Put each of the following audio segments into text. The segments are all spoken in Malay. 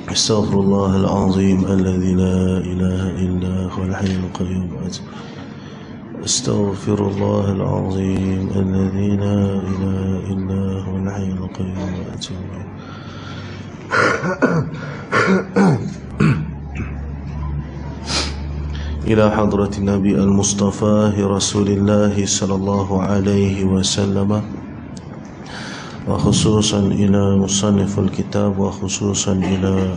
أستغفر الله العظيم الذي لا إله إلا هو الحي القيوم أستغفر الله العظيم الذي لا إله إلا هو الحي القيوم إلى حضرة النبي المصطفى رسول الله صلى الله عليه وسلم وخصوصا إلى مصنف الكتاب وخصوصا إلى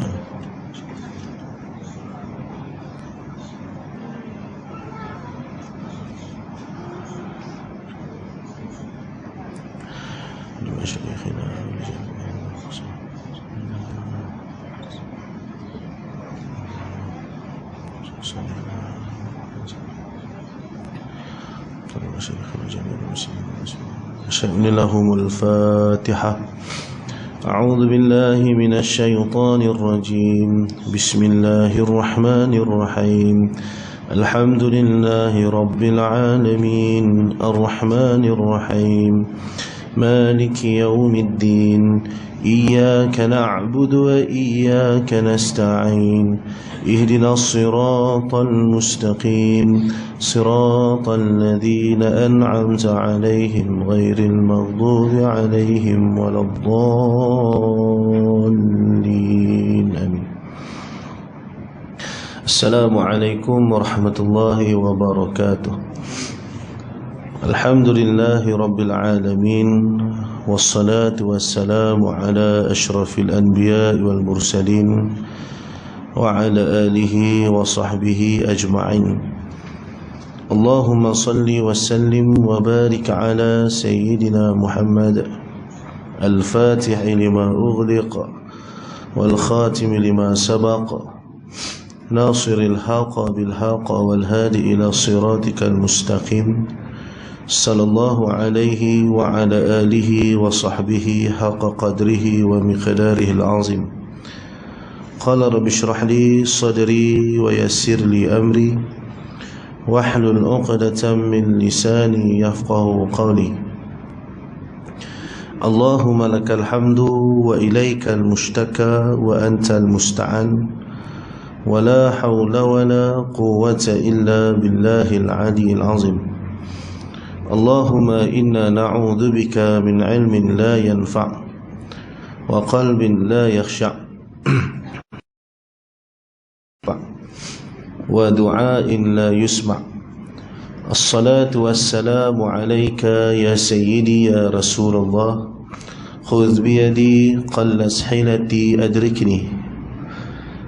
مشايخنا شأن لهم الفاتحة. أعوذ بالله من الشيطان الرجيم. بسم الله الرحمن الرحيم. الحمد لله رب العالمين الرحمن الرحيم مالك يوم الدين إياك نعبد وإياك نستعين اهدنا الصراط المستقيم صراط الذين أنعمت عليهم غير المغضوب عليهم ولا الضالين آمين. السلام عليكم ورحمة الله وبركاته. الحمد لله رب العالمين والصلاة والسلام على أشرف الأنبياء والمرسلين وعلى آله وصحبه أجمعين. اللهم صل وسلم وبارك على سيدنا محمد الفاتح لما أغلق والخاتم لما سبق ناصر الحق بالحق والهادي إلى صراطك المستقيم صلى الله عليه وعلى آله وصحبه حق قدره ومقداره العظيم. قال رب اشرح لي صدري ويسر لي أمري واحلل عقدة من لساني يفقه قولي. اللهم لك الحمد وإليك المشتكى وأنت المستعان ولا حول ولا قوة إلا بالله العلي العظيم. اللهم إنا نعوذ بك من علم لا ينفع وقلب لا يخشع ودعاء لا يسمع. الصلاة والسلام عليك يا سيدي يا رسول الله خذ بيدي قلت حيلتي أدركني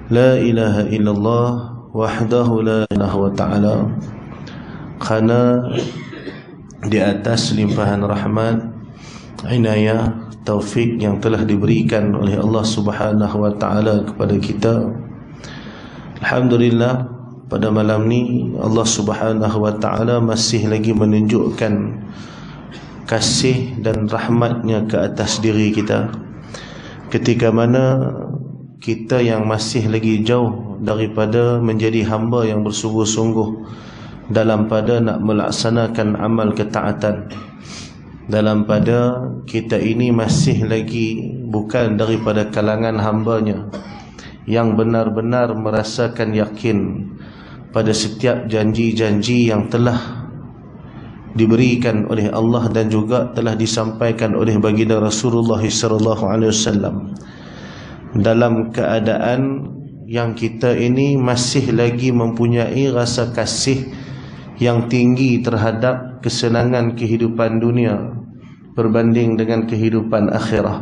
لا إله إلا الله وحده لا إله وتعالى. Karena di atas limpahan rahmat, inayah, taufik yang telah diberikan oleh Allah Subhanahu wa taala kepada kita, alhamdulillah pada malam ni Allah Subhanahu wa taala masih lagi menunjukkan kasih dan rahmatnya ke atas diri kita, ketika mana kita yang masih lagi jauh daripada menjadi hamba yang bersungguh-sungguh dalam pada nak melaksanakan amal ketaatan, dalam pada kita ini masih lagi bukan daripada kalangan hambanya yang benar-benar merasakan yakin pada setiap janji-janji yang telah diberikan oleh Allah dan juga telah disampaikan oleh baginda Rasulullah SAW, dalam keadaan yang kita ini masih lagi mempunyai rasa kasih yang tinggi terhadap kesenangan kehidupan dunia berbanding dengan kehidupan akhirah,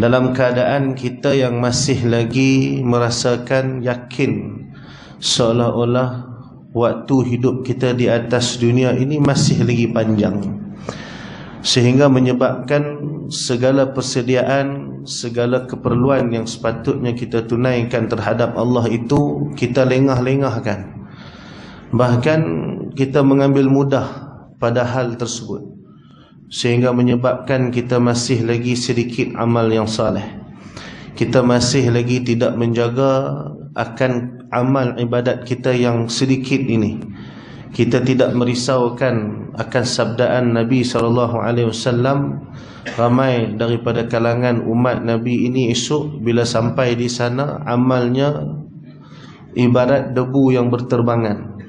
dalam keadaan kita yang masih lagi merasakan yakin seolah-olah waktu hidup kita di atas dunia ini masih lagi panjang, sehingga menyebabkan segala persediaan, segala keperluan yang sepatutnya kita tunaikan terhadap Allah itu kita lengah-lengahkan. Bahkan kita mengambil mudah pada hal tersebut, sehingga menyebabkan kita masih lagi sedikit amal yang saleh. Kita masih lagi tidak menjaga akan amal ibadat kita yang sedikit ini. kita tidak merisaukan akan sabdaan Nabi SAW. Ramai daripada kalangan umat Nabi ini esok bila sampai di sana amalnya ibarat debu yang berterbangan.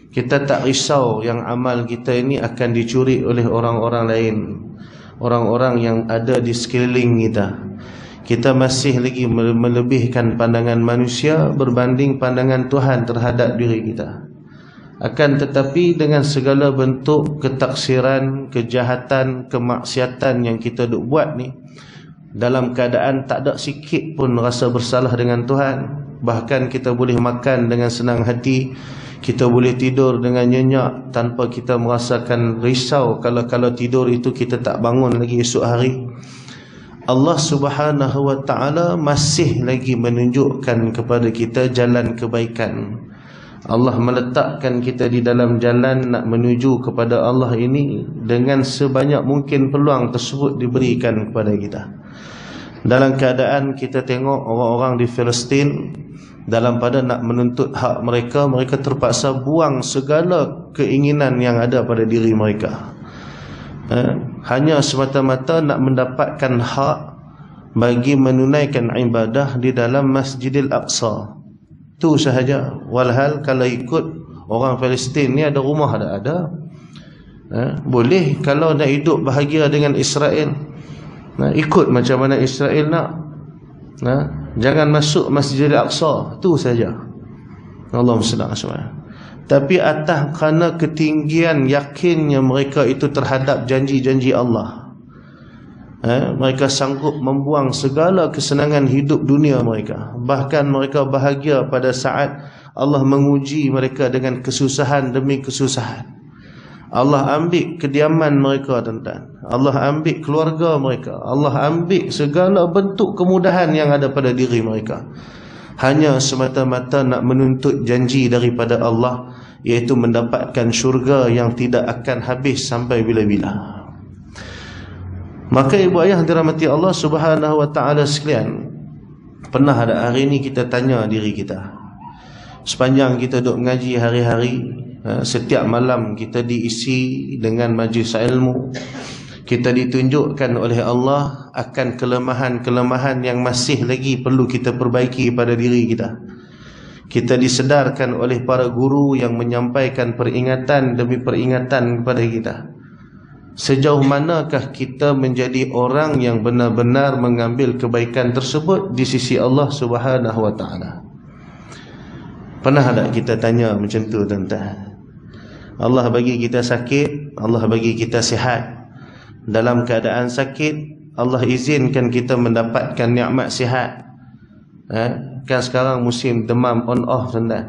Kita tak risau yang amal kita ini akan dicuri oleh orang-orang lain, orang-orang yang ada di sekeliling kita. Kita masih lagi melebihkan pandangan manusia berbanding pandangan Tuhan terhadap diri kita. Akan tetapi dengan segala bentuk ketaksiran, kejahatan, kemaksiatan yang kita duk buat ni, dalam keadaan tak ada sikit pun rasa bersalah dengan Tuhan. Bahkan kita boleh makan dengan senang hati, kita boleh tidur dengan nyenyak tanpa kita merasakan risau kalau tidur itu kita tak bangun lagi esok hari. Allah Subhanahu wa ta'ala masih lagi menunjukkan kepada kita jalan kebaikan. Allah meletakkan kita di dalam jalan nak menuju kepada Allah ini dengan sebanyak mungkin peluang tersebut diberikan kepada kita. Dalam keadaan kita tengok orang-orang di Palestin, dalam pada nak menuntut hak mereka, mereka terpaksa buang segala keinginan yang ada pada diri mereka, hanya semata-mata nak mendapatkan hak bagi menunaikan ibadah di dalam Masjidil Aqsa. Itu sahaja. Walhal kalau ikut orang Palestin ni ada rumah ada. Boleh kalau nak hidup bahagia dengan Israel, ikut macam mana Israel nak. Jangan masuk Masjidil Aqsa. Itu saja. Allahumma salli alaihi wasallam. Tapi atas kerana ketinggian yakinnya mereka itu terhadap janji-janji Allah, mereka sanggup membuang segala kesenangan hidup dunia mereka. Bahkan mereka bahagia pada saat Allah menguji mereka dengan kesusahan demi kesusahan. Allah ambil kediaman mereka, tuan-tuan. Allah ambil keluarga mereka. Allah ambil segala bentuk kemudahan yang ada pada diri mereka, hanya semata-mata nak menuntut janji daripada Allah, iaitu mendapatkan syurga yang tidak akan habis sampai bila-bila. Maka ibu ayah dirahmati Allah Subhanahu wa ta'ala sekalian, pernah ada hari ni kita tanya diri kita, sepanjang kita duduk mengaji hari-hari, setiap malam kita diisi dengan majlis ilmu, kita ditunjukkan oleh Allah akan kelemahan-kelemahan yang masih lagi perlu kita perbaiki pada diri kita. Kita disedarkan oleh para guru yang menyampaikan peringatan demi peringatan kepada kita. Sejauh manakah kita menjadi orang yang benar-benar mengambil kebaikan tersebut di sisi Allah Subhanahu wa ta'ala? Pernah tak kita tanya macam tu, tuan-tuan? Allah bagi kita sakit, Allah bagi kita sihat. Dalam keadaan sakit, Allah izinkan kita mendapatkan nikmat sihat. Kan sekarang musim demam on off, tuan-tuan.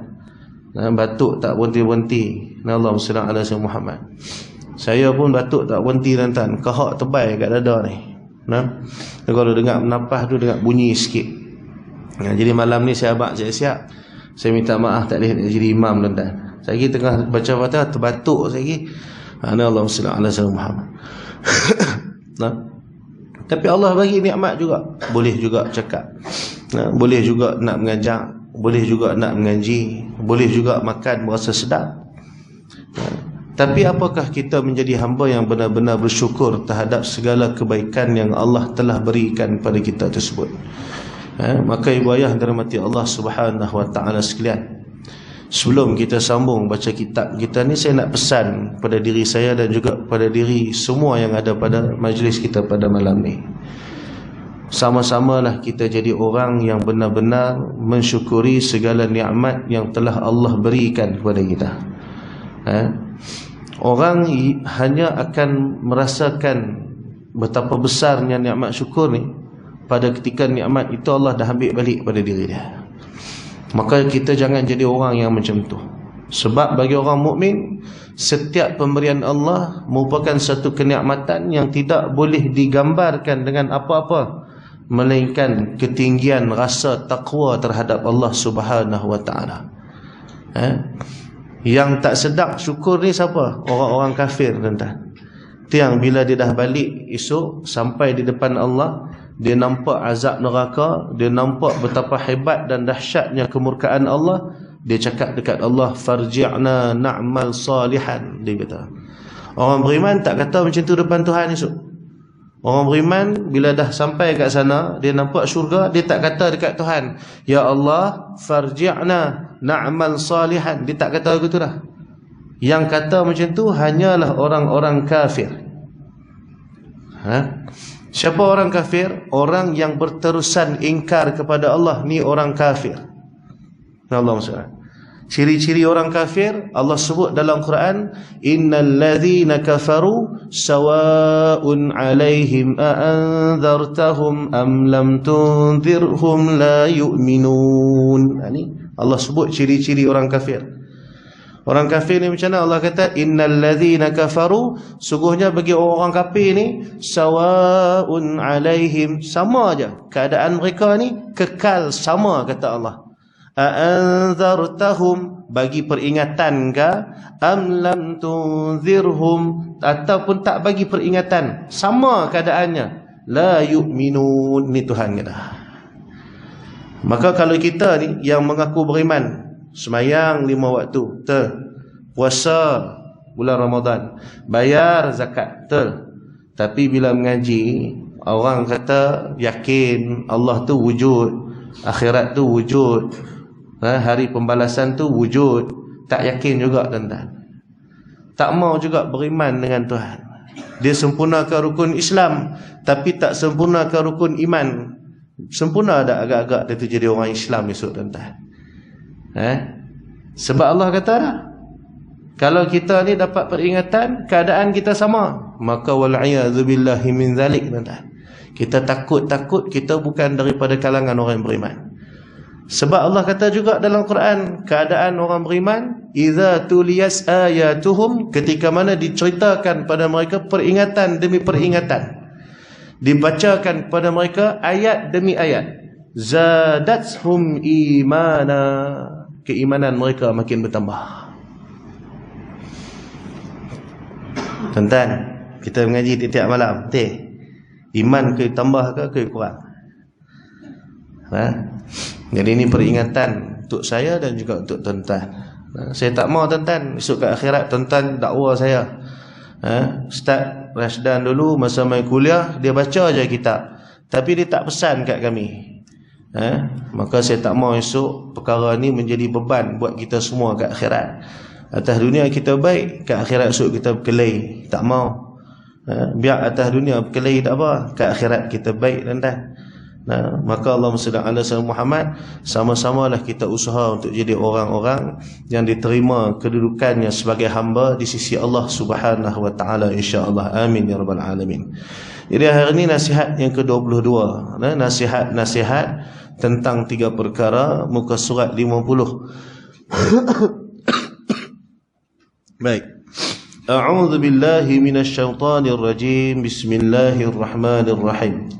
Batuk tak berhenti-berhenti. Allahumma salli ala sayyidina Muhammad. Saya pun batuk tak berhenti, tuan-tuan. Kahak tebal kat dada ni. Kalau dengar menapah tu, dengar bunyi sikit. Jadi malam ni saya abang siap-siap. Saya minta maaf tak boleh jadi imam, tuan-tuan. Saya lagi tengah baca Fatihah terbatuk saya lagi. Allahumma salli ala sayyidina Muhammad. Tapi Allah bagi nikmat juga. Boleh juga cakap, boleh juga nak mengajak, boleh juga nak mengaji, boleh juga makan berasa sedap. Tapi apakah kita menjadi hamba yang benar-benar bersyukur terhadap segala kebaikan yang Allah telah berikan pada kita tersebut? Maka ibu ayah dirahmati Allah Subhanahu wa ta'ala sekalian, sebelum kita sambung baca kitab kita ni, saya nak pesan pada diri saya dan juga pada diri semua yang ada pada majlis kita pada malam ni. Sama-samalah kita jadi orang yang benar-benar mensyukuri segala nikmat yang telah Allah berikan kepada kita. Orang hanya akan merasakan betapa besarnya nikmat syukur ni pada ketika nikmat itu Allah dah ambil balik pada diri dia. Maka kita jangan jadi orang yang macam tu. Sebab bagi orang mukmin, setiap pemberian Allah merupakan satu kenikmatan yang tidak boleh digambarkan dengan apa-apa melainkan ketinggian rasa takwa terhadap Allah Subhanahu wa ta'ala. Yang tak sedap syukur ni siapa? Orang-orang kafir, tuan-tuan. Itu yang bila dia dah balik esok sampai di depan Allah, dia nampak azab neraka, dia nampak betapa hebat dan dahsyatnya kemurkaan Allah, Dia cakap dekat Allah, farji'na na'mal salihan. Dia kata, orang beriman tak kata macam tu depan Tuhan esok. Orang beriman bila dah sampai kat sana, dia nampak syurga, dia tak kata dekat Tuhan, ya Allah, farji'na na'mal salihan. Dia tak kata begitu dah. Yang kata macam tu hanyalah orang-orang kafir. Siapa orang kafir? Orang yang berterusan ingkar kepada Allah, ni orang kafir. Allah SWT. Ciri-ciri orang kafir Allah sebut dalam Quran, innal ladzina kafaru sawa'un 'alaihim a'anzartahum am lam tunzirhum la yu'minun. Ini Allah sebut ciri-ciri orang kafir. Orang kafir ni macam mana? Allah kata, innal ladzina kafaru, sungguhnya bagi orang kafir ni, sawa'un 'alaihim, sama aja keadaan mereka ni, kekal sama, kata Allah. A'anzartahum, bagi peringatan ke, am lam tunzirhum, ataupun tak bagi peringatan, sama keadaannya, la yu'minun. Ni Tuhan kata. Maka kalau kita ni yang mengaku beriman, semayang 5 waktu, puasa bulan Ramadan, bayar zakat, tapi bila mengaji, orang kata yakin Allah tu wujud, akhirat tu wujud, hari pembalasan tu wujud, tak yakin juga tuan-tuan. Tak mau juga beriman dengan Tuhan. Dia sempurnakan rukun Islam, tapi tak sempurnakan rukun iman. Sempurna tak agak-agak dia tu jadi orang Islam esok tuan-tuan. Sebab Allah kata, kalau kita ni dapat peringatan, keadaan kita sama, maka wal'iyadzubillahi min zalik. Kita takut-takut kita bukan daripada kalangan orang yang beriman. Sebab Allah kata juga dalam Quran, keadaan orang beriman, idza tuliyas ayatuhum, ketika mana diceritakan pada mereka peringatan demi peringatan, dibacakan kepada mereka ayat demi ayat, zadathum imana, keimanan mereka makin bertambah. Tuan-tuan, kita mengaji tiap-tiap malam, iman ke tambah ke kurang? Jadi ini peringatan untuk saya dan juga untuk tuan-tuan. Saya tak mau tuan-tuan esok ke akhirat tuan-tuan dakwa saya. Ustaz Rashdan dulu masa main kuliah, dia baca je kitab, tapi dia tak pesan kat kami. Maka saya tak mau esok perkara ni menjadi beban buat kita semua kat akhirat. Atas dunia kita baik, kat akhirat esok kita berkelahi. Tak mau. Biar atas dunia berkelahi tak apa, kat akhirat kita baik tuan-tuan. Maka Allahumma salli ala sayyidina Muhammad, sama-samalah kita usaha untuk jadi orang-orang yang diterima kedudukannya sebagai hamba di sisi Allah Subhanahu wa taala, insya-Allah. Amin ya rabbal alamin. Jadi hari ini nasihat yang ke-22, nasihat-nasihat tentang 3 perkara, muka surat 50. Baik. A'udzu billahi minasyaitonir rajim. Bismillahirrahmanirrahim.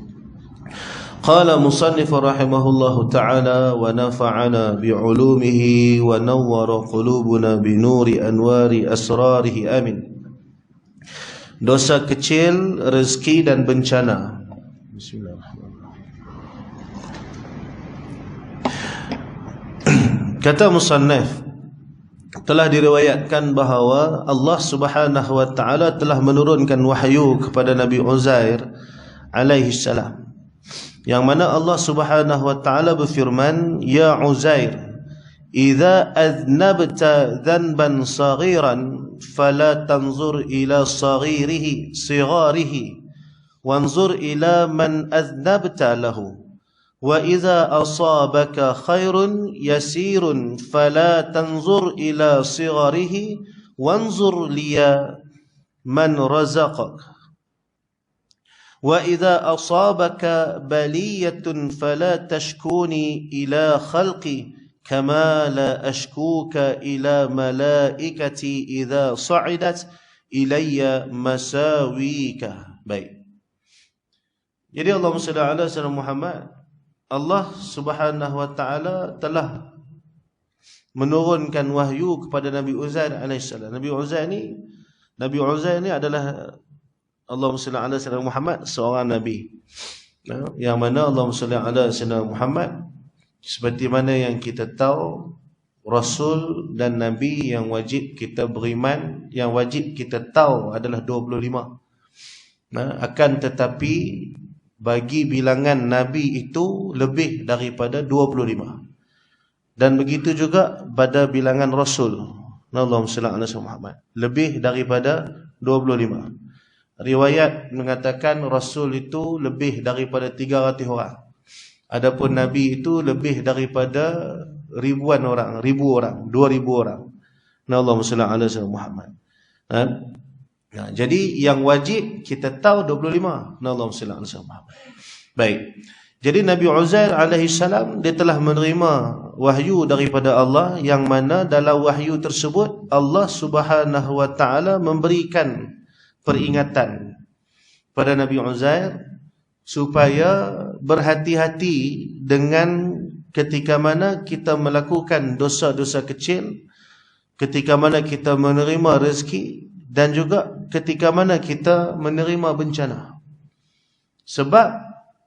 Qala musannif rahimahullahu ta'ala wa nafa'ana bi'ulumihi wa nawwara qulubuna binuri anwari asrarihi. Amin. Dosa kecil, rezeki dan bencana. Bismillahirrahmanirrahim. Kata musannif, telah diriwayatkan bahawa Allah Subhanahu wa taala telah menurunkan wahyu kepada Nabi Uzair alaihi salam, yang mana Allah Subhanahu wa taala berfirman, ya Uzair, idza aznabta dhanban saghiran fala tanzur ila saghirihi wanzur ila man aznabta lahu, wa idza asabaka khairun yasirun fala tanzur ila sigharihi wanzur liya man razaqak, wa idza asabaka baliyatun fala tashkuni ila khalqi kama la ashkuka ila malaikati idza sa'idat ilayya masawika. Baik. Jadi Allahumma shalli ala sayyidina Muhammad, Allah Subhanahu wa taala telah menurunkan wahyu kepada Nabi Uzair alaihissalam. Nabi Uzair ni adalah, Allahumma salli ala sayyidina Muhammad, seorang nabi. Yang mana Allahumma salli ala sayyidina Muhammad, seperti mana yang kita tahu, Rasul dan Nabi yang wajib kita beriman, yang wajib kita tahu adalah 25. Akan tetapi bagi bilangan Nabi itu lebih daripada 25. Dan begitu juga pada bilangan Rasul. Allahumma salli ala Muhammad. Lebih daripada 25. Riwayat mengatakan Rasul itu lebih daripada 300 orang. Adapun Nabi itu lebih daripada ribu orang, 2000 orang. Allahumma salli ala Muhammad. Jadi yang wajib kita tahu 25. Allahumma salli ala Muhammad. Baik. Jadi Nabi Uzair alaihi salam dia telah menerima wahyu daripada Allah, yang mana dalam wahyu tersebut Allah Subhanahu wa taala memberikan peringatan pada Nabi Uzair supaya berhati-hati dengan ketika mana kita melakukan dosa-dosa kecil, ketika mana kita menerima rezeki, dan juga ketika mana kita menerima bencana. Sebab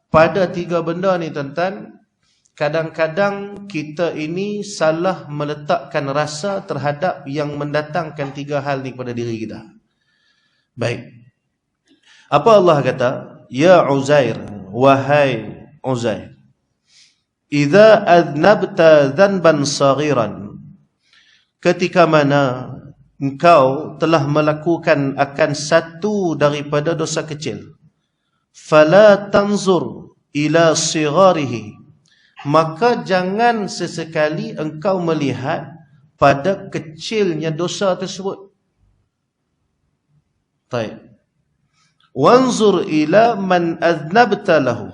pada 3 benda ni tuan-tuan, kadang-kadang kita ini salah meletakkan rasa terhadap yang mendatangkan 3 hal ni pada diri kita. Baik. Apa Allah kata? Ya Uzair, wahai Uzair, idza adnabta dhanban saghiran, ketika mana engkau telah melakukan akan satu daripada dosa kecil, fala tanzur ila sigharihi, maka jangan sesekali engkau melihat pada kecilnya dosa tersebut. Baik. Wanzur ila man adnabta lahu,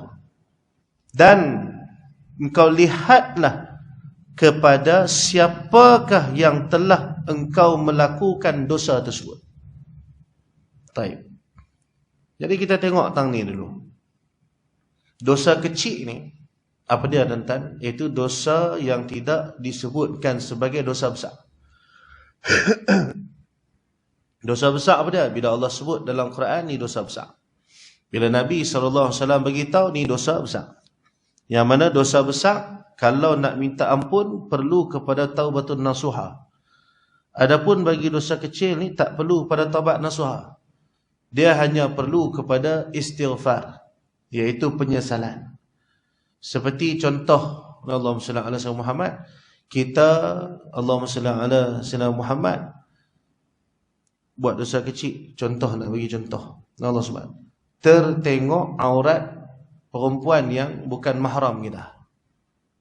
dan engkau lihatlah kepada siapakah yang telah engkau melakukan dosa tersebut. Baik. Jadi kita tengok tang ni dulu. Dosa kecil ni apa dia tuan-tuan? Itu dosa yang tidak disebutkan sebagai dosa besar. Dosa besar apa dia? Bila Allah sebut dalam Quran ni dosa besar. Bila Nabi SAW beritahu ni dosa besar. Yang mana dosa besar kalau nak minta ampun perlu kepada taubatun nasuha. Adapun bagi dosa kecil ni tak perlu pada taubat nasuha. Dia hanya perlu kepada istighfar, iaitu penyesalan. Seperti contoh Allahumma salli ala Muhammad, kita Allahumma salli ala Muhammad buat dosa kecil, contoh nak bagi contoh, Allah Subhanahu, tertengok aurat perempuan yang bukan mahram kita.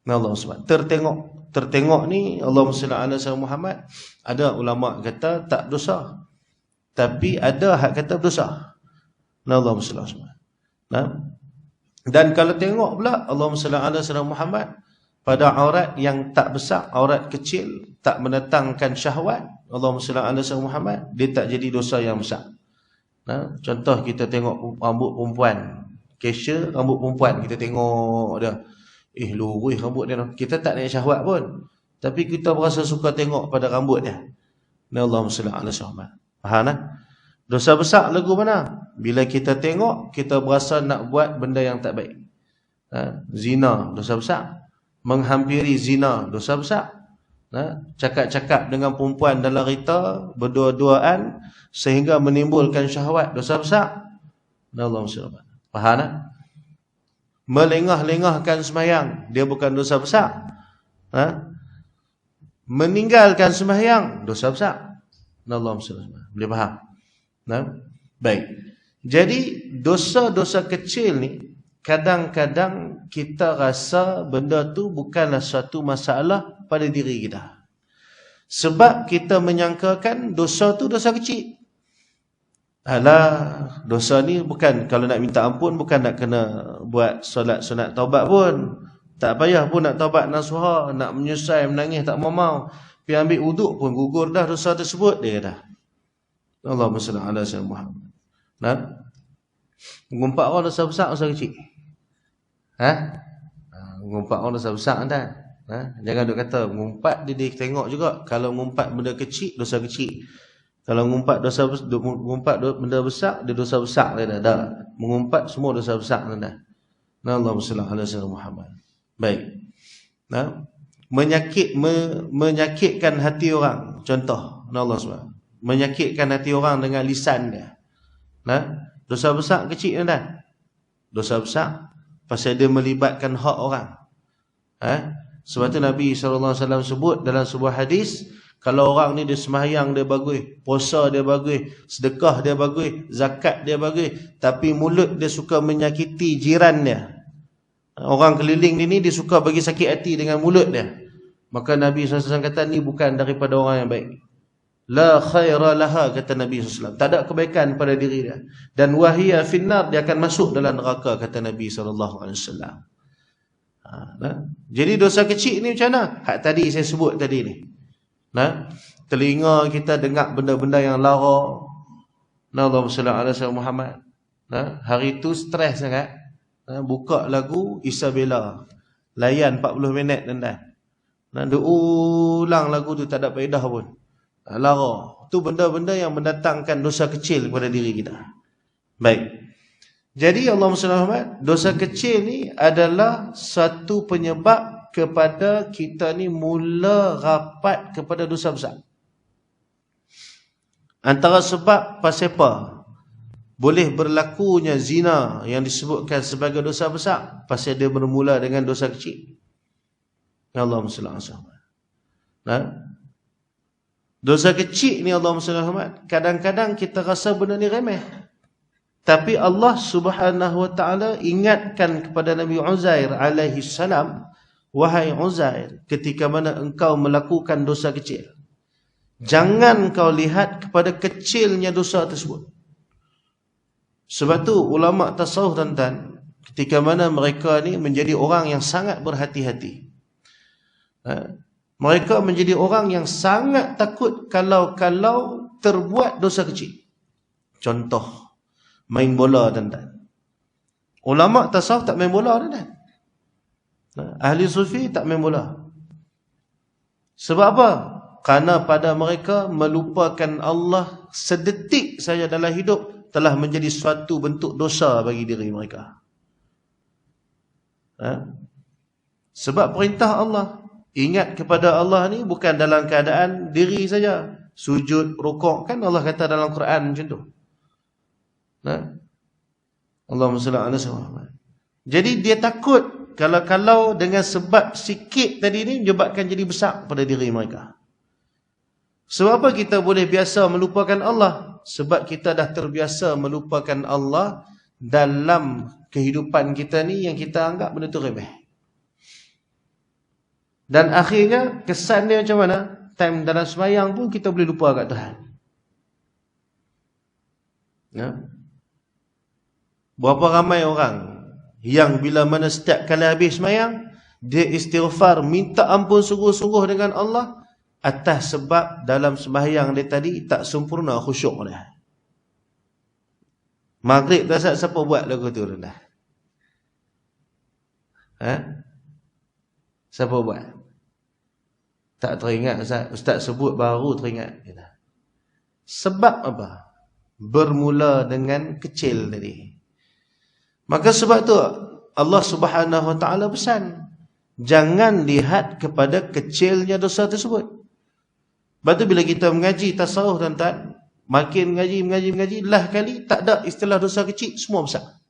Allah Subhanahu, tertengok ni Allahumma salli ala Muhammad, ada ulama kata tak dosa, tapi ada hak kata dosa. Allahumma salli ala Muhammad. Dan kalau tengok pula Allahumma salli ala Muhammad pada aurat yang tak besar, aurat kecil, tak mendatangkan syahwat, Allahumma salli ala Muhammad, dia tak jadi dosa yang besar. Contoh kita tengok rambut perempuan, kesha rambut perempuan, kita tengok dia, lurus rambut dia, kita tak naik syahwat pun, tapi kita berasa suka tengok pada rambut dia. Allahumma salli ala Muhammad. Faham tak? Dosa besar lagu mana? Bila kita tengok, kita berasa nak buat benda yang tak baik. Zina, dosa besar. Menghampiri zina, dosa besar. Cakap-cakap dengan perempuan dalam kereta, berdua-duaan sehingga menimbulkan syahwat, dosa besar. Allahumma salli. Faham tak? Melengah-lengahkan sembahyang, dia bukan dosa besar. Meninggalkan sembahyang, dosa besar. Allahumma salli. Boleh faham? Baik. Jadi dosa-dosa kecil ni kadang-kadang kita rasa benda tu bukanlah suatu masalah pada diri kita. Sebab kita menyangkakan dosa tu dosa kecil. Alah, dosa ni bukan, kalau nak minta ampun bukan nak kena buat solat sunat taubat pun. Tak payah pun nak taubat nasuha, nak menyusai, menangis tak mau. Pergi ambil wuduk pun gugur dah dosa tersebut, dia dah. Allahumma salli ala Muhammad. Mengumpat orang dosa besar, dosa kecil. Mengumpat orang dosa besar anda. Jangan duk kata mengumpat dia tengok juga. Kalau mengumpat benda kecil, dosa kecil. Kalau mengumpat benda besar, dia dosa besar dia dah. Mengumpat semua dosa besar dah. Allahumma salli ala Muhammad. Baik. menyakitkan hati orang. Contoh Allah SWT menyakitkan hati orang dengan lisan dia. Dosa besar kecil kan? Dosa besar pasal dia melibatkan hak orang. Sebab tu Nabi SAW sebut dalam sebuah hadis, kalau orang ni dia sembahyang dia bagus, puasa dia bagus, sedekah dia bagus, zakat dia bagus, tapi mulut dia suka menyakiti jiran dia, orang keliling dia ni, dia suka bagi sakit hati dengan mulut dia, maka Nabi SAW kata ni bukan daripada orang yang baik. La khaira laha, kata Nabi SAW, tak ada kebaikan pada diri dia, dan wahiyya finnar, dia akan masuk dalam neraka, kata Nabi SAW. Jadi dosa kecil ni macam mana? Hak tadi saya sebut tadi ni. Telinga kita dengar benda-benda yang lara. Allahumma salli ala sayyidina Muhammad. Hari tu stres sangat. Buka lagu Isabella, layan 40 minit dan dia ulang lagu tu, tak ada faedah pun. Lara. Tu benda-benda yang mendatangkan dosa kecil kepada diri kita. Baik. Jadi Allahumma salli ala Muhammad, dosa kecil ni adalah satu penyebab kepada kita ni mula rapat kepada dosa besar. Antara sebab pasal apa boleh berlakunya zina yang disebutkan sebagai dosa besar, pasal dia bermula dengan dosa kecil. Allahumma salli ala Muhammad. Dosa kecil ni Allahumma salli ala Muhammad, kadang-kadang kita rasa benda ni remeh. Tapi Allah Subhanahu wa taala ingatkan kepada Nabi Uzair alaihi salam, wahai Uzair, ketika mana engkau melakukan dosa kecil, jangan kau lihat kepada kecilnya dosa tersebut. Sebab tu ulama tasawuf tuan-tuan, ketika mana mereka ni menjadi orang yang sangat berhati-hati. Mereka menjadi orang yang sangat takut kalau terbuat dosa kecil. Contoh, main bola tuan-tuan. Ulama tasawuf tak main bola tuan-tuan. Ahli sufi tak main bola. Sebab apa? Kerana pada mereka melupakan Allah sedetik saja dalam hidup telah menjadi suatu bentuk dosa bagi diri mereka. Sebab perintah Allah, ingat kepada Allah ni bukan dalam keadaan diri saja. Sujud, rukuk, kan Allah kata dalam Quran macam tu. Allahumma salli ala Muhammad. Jadi dia takut kalau dengan sebab sikit tadi ni menyebabkan jadi besar pada diri mereka. Sebab apa kita boleh biasa melupakan Allah? Sebab kita dah terbiasa melupakan Allah dalam kehidupan kita ni yang kita anggap benda tu remeh. Dan akhirnya kesan dia macam mana? Time dalam sembahyang pun kita boleh lupa kat Tuhan. Berapa ramai orang yang bila mana setiap kali habis sembahyang, dia istighfar, minta ampun sungguh-sungguh dengan Allah atas sebab dalam sembahyang dia tadi tak sempurna khusyuk dia. Maghrib dah siapa buat lagu tu dah? Siapa buat? Tak teringat Ustaz sebut baru teringat. Sebab apa? Bermula dengan kecil tadi. Maka sebab tu Allah Subhanahu wa taala pesan, jangan lihat kepada kecilnya dosa tersebut. Sebab tu bila kita mengaji tasawuf tuan-tuan, makin mengaji lah kali tak ada istilah dosa kecil, semua besar.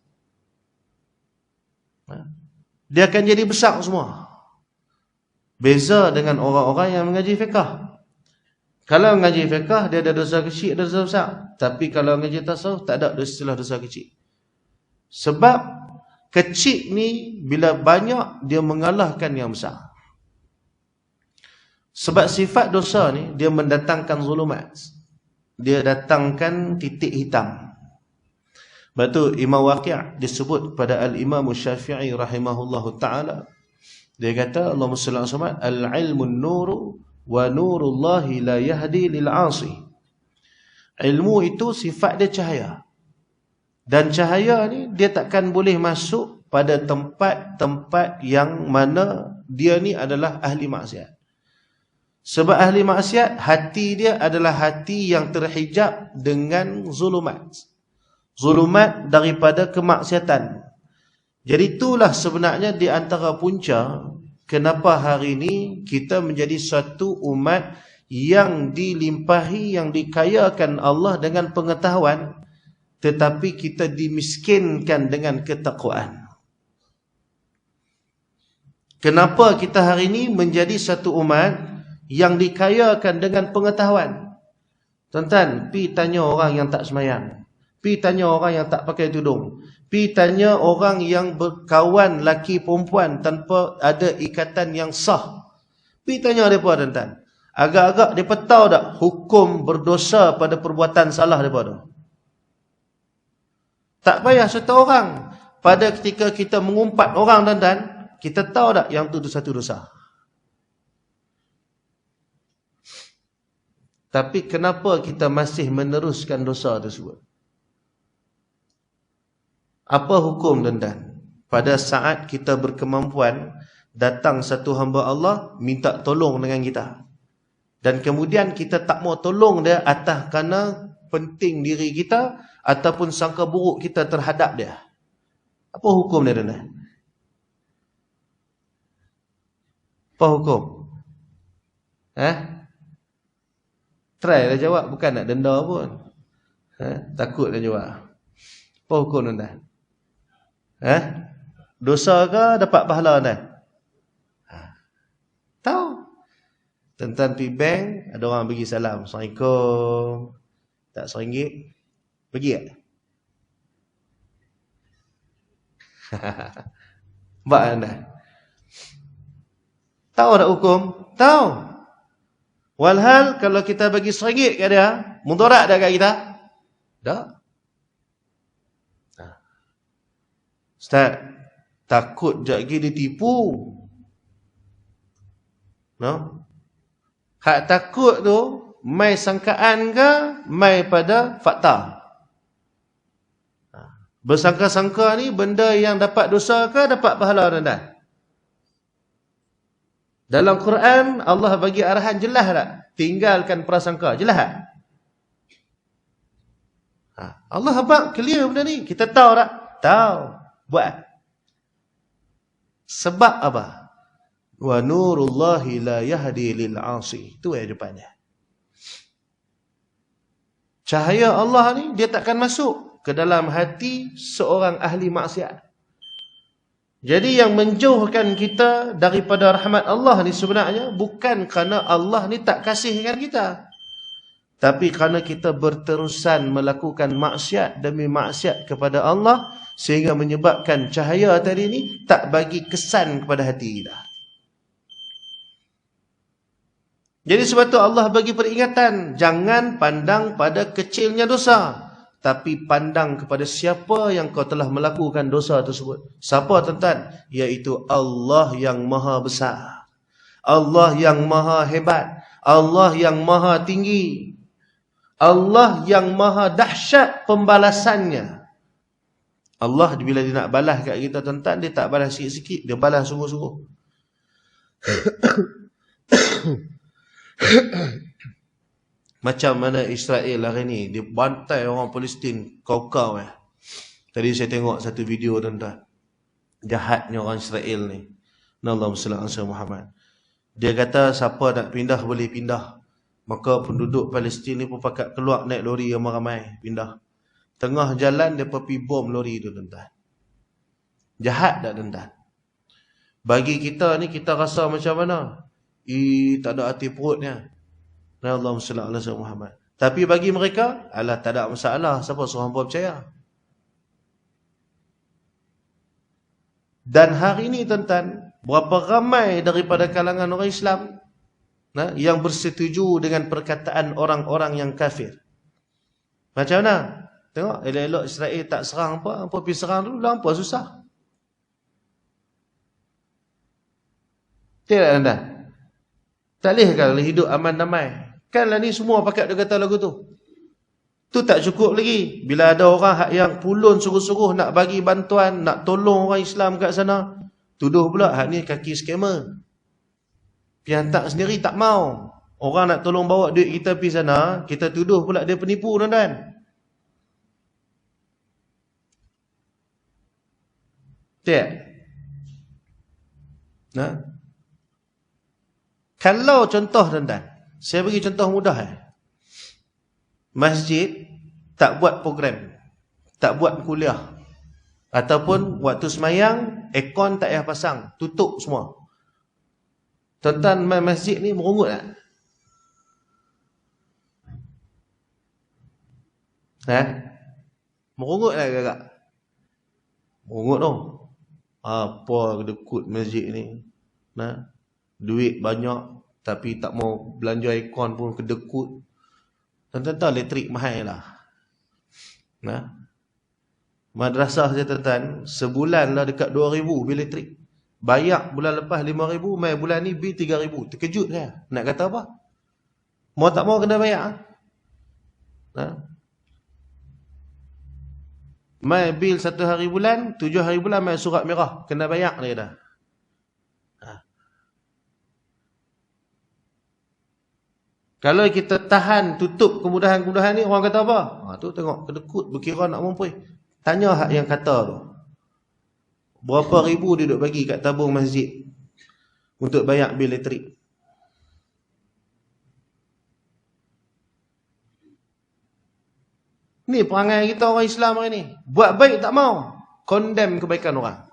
Dia akan jadi besar semua. Beza dengan orang-orang yang mengaji fiqh. Kalau mengaji fiqh dia ada dosa kecil, ada dosa besar. Tapi kalau mengaji tasawuf tak ada istilah dosa kecil. Sebab kecil ni bila banyak dia mengalahkan yang besar. Sebab sifat dosa ni dia mendatangkan zulumat. Dia datangkan titik hitam. Sebab tu Imam Waqi' disebut pada Al-Imam Syafi'i rahimahullahu ta'ala. Dia kata, Allahumma salli ala Muhammad, al-ilmu nuru wa nurullahi la yahdi lil-'asi. Ilmu itu sifat dia cahaya. Dan cahaya ni dia takkan boleh masuk pada tempat-tempat yang mana dia ni adalah ahli maksiat. Sebab ahli maksiat, hati dia adalah hati yang terhijab dengan zulumat. Zulumat daripada kemaksiatan. Jadi itulah sebenarnya di antara punca kenapa hari ini kita menjadi satu umat yang dilimpahi, yang dikayakan Allah dengan pengetahuan, tetapi kita dimiskinkan dengan ketakwaan. Kenapa kita hari ini menjadi satu umat yang dikayakan dengan pengetahuan? Tuan-tuan, pergi tanya orang yang tak semayang, pergi tanya orang yang tak pakai tudung, pergi tanya orang yang berkawan laki perempuan tanpa ada ikatan yang sah. Pergi tanya mereka, tuan-tuan. Agak-agak mereka tahu tak hukum berdosa pada perbuatan salah mereka tu? Tak payah satu orang. Pada ketika kita mengumpat orang, tuan-tuan, kita tahu tak yang tu satu dosa. Tapi kenapa kita masih meneruskan dosa tersebut? Apa hukum, tuan-tuan? Pada saat kita berkemampuan, datang satu hamba Allah minta tolong dengan kita, dan kemudian kita tak mau tolong dia atas kerana penting diri kita ataupun sangka buruk kita terhadap dia. Apa hukum dia, tuan-tuan? Apa hukum? Try lah jawab, bukan nak denda pun. Takut dah jawab. Apa hukum, tuan-tuan? Dosa ke dapat pahala, tuan? Tahu? Tuan-tuan pergi bank, ada orang bagi salam, Assalamualaikum. Tak RM1, bagi tak? Mbak anda tahu tak hukum? Tahu. Walhal kalau kita bagi RM1 kat dia, mudarat dah kat kita? Tak. Ustaz, takut jap lagi dia tipu. No? Hak takut tu mai sangkaan ke mai pada fakta? Bersangka-sangka ni benda yang dapat dosa ke dapat pahala, tuan-tuan? Dalam Quran Allah bagi arahan jelas tak? Tinggalkan prasangka, jelas tak? Allah habaq clear benda ni. Kita tahu tak? Tahu. Buat. Sebab apa? Wa nurullahi la yahdi lil 'asi. Itu jawapannya. Cahaya Allah ni dia takkan masuk ke dalam hati seorang ahli maksiat. Jadi yang menjauhkan kita daripada rahmat Allah ni sebenarnya bukan kerana Allah ni tak kasihkan kita, tapi kerana kita berterusan melakukan maksiat demi maksiat kepada Allah, sehingga menyebabkan cahaya tadi ni tak bagi kesan kepada hati kita. Jadi sebab tu Allah bagi peringatan, jangan pandang pada kecilnya dosa, tapi pandang kepada siapa yang kau telah melakukan dosa tersebut. Siapa, tuan-tuan? Iaitu Allah yang maha besar, Allah yang maha hebat, Allah yang maha tinggi, Allah yang maha dahsyat pembalasannya. Allah bila dia nak balas kat kita, tuan-tuan, dia tak balas sikit-sikit, dia balas sungguh-sungguh. Macam mana Israel hari ni dia bantai orang Palestin kau-kau. Tadi saya tengok satu video, tuan-tuan. Jahatnya orang Israel ni. Allahumma salli ala Muhammad. Dia kata siapa nak pindah boleh pindah. Maka penduduk Palestin ni pun pakat keluar naik lori ramai-ramai pindah. Tengah jalan dia pergi bom lori tu, tuan-tuan. Jahat tak, tuan-tuan? Bagi kita ni kita rasa macam mana? Tak ada hati perutnya. Allahumma salli ala Muhammad. Tapi bagi mereka, alah tak ada masalah, siapa suruh hangpa percaya? Dan hari ini, tuan-tuan, berapa ramai daripada kalangan orang Islam yang bersetuju dengan perkataan orang-orang yang kafir. Macam mana? Tengok, elok-elok Israel tak serang apa pergi serang dulu, apa susah. Tidak, tuan-tuan? Tak boleh kalau hidup aman damai. Kanlah ni semua pakat dia kata lagu tu. Tu tak cukup lagi. Bila ada orang yang pulun suruh-suruh nak bagi bantuan, nak tolong orang Islam kat sana, tuduh pula hak ni kaki skamer. Piantak sendiri tak mau. Orang nak tolong bawa duit kita pergi sana, kita tuduh pula dia penipu, tuan-tuan. Tak? Kalau contoh tuan-tuan, saya bagi contoh mudah. Masjid tak buat program, tak buat kuliah, ataupun waktu semayang aircon tak payah pasang, tutup semua. Tuan-tuan main masjid ni merungut tak? Merungut tak agak? Merungut tau. Apa kedekut masjid ni. Duit banyak tapi tak mau belanja aircon pun kedekut. Tuan-tuan tahu elektrik mahal lah. Madrasah saya tuan-tuan, sebulan lah dekat 2,000 bil elektrik. Bayar bulan lepas 5,000, mai bulan ni bil 3,000. Terkejut saya. Nak kata apa? Mau tak mau kena bayar. Mai bil 1 hari bulan, 7 hari bulan mai surat merah. Kena bayar dia dah. Kalau kita tahan tutup kemudahan-kemudahan ni, orang kata apa? Tu tengok kedekut berkira nak mampu. Tanya hak yang kata tu. Berapa ribu dia duk bagi kat tabung masjid untuk bayar bil elektrik? Ni perangai kita orang Islam hari ni. Buat baik tak mau. Condemn kebaikan orang.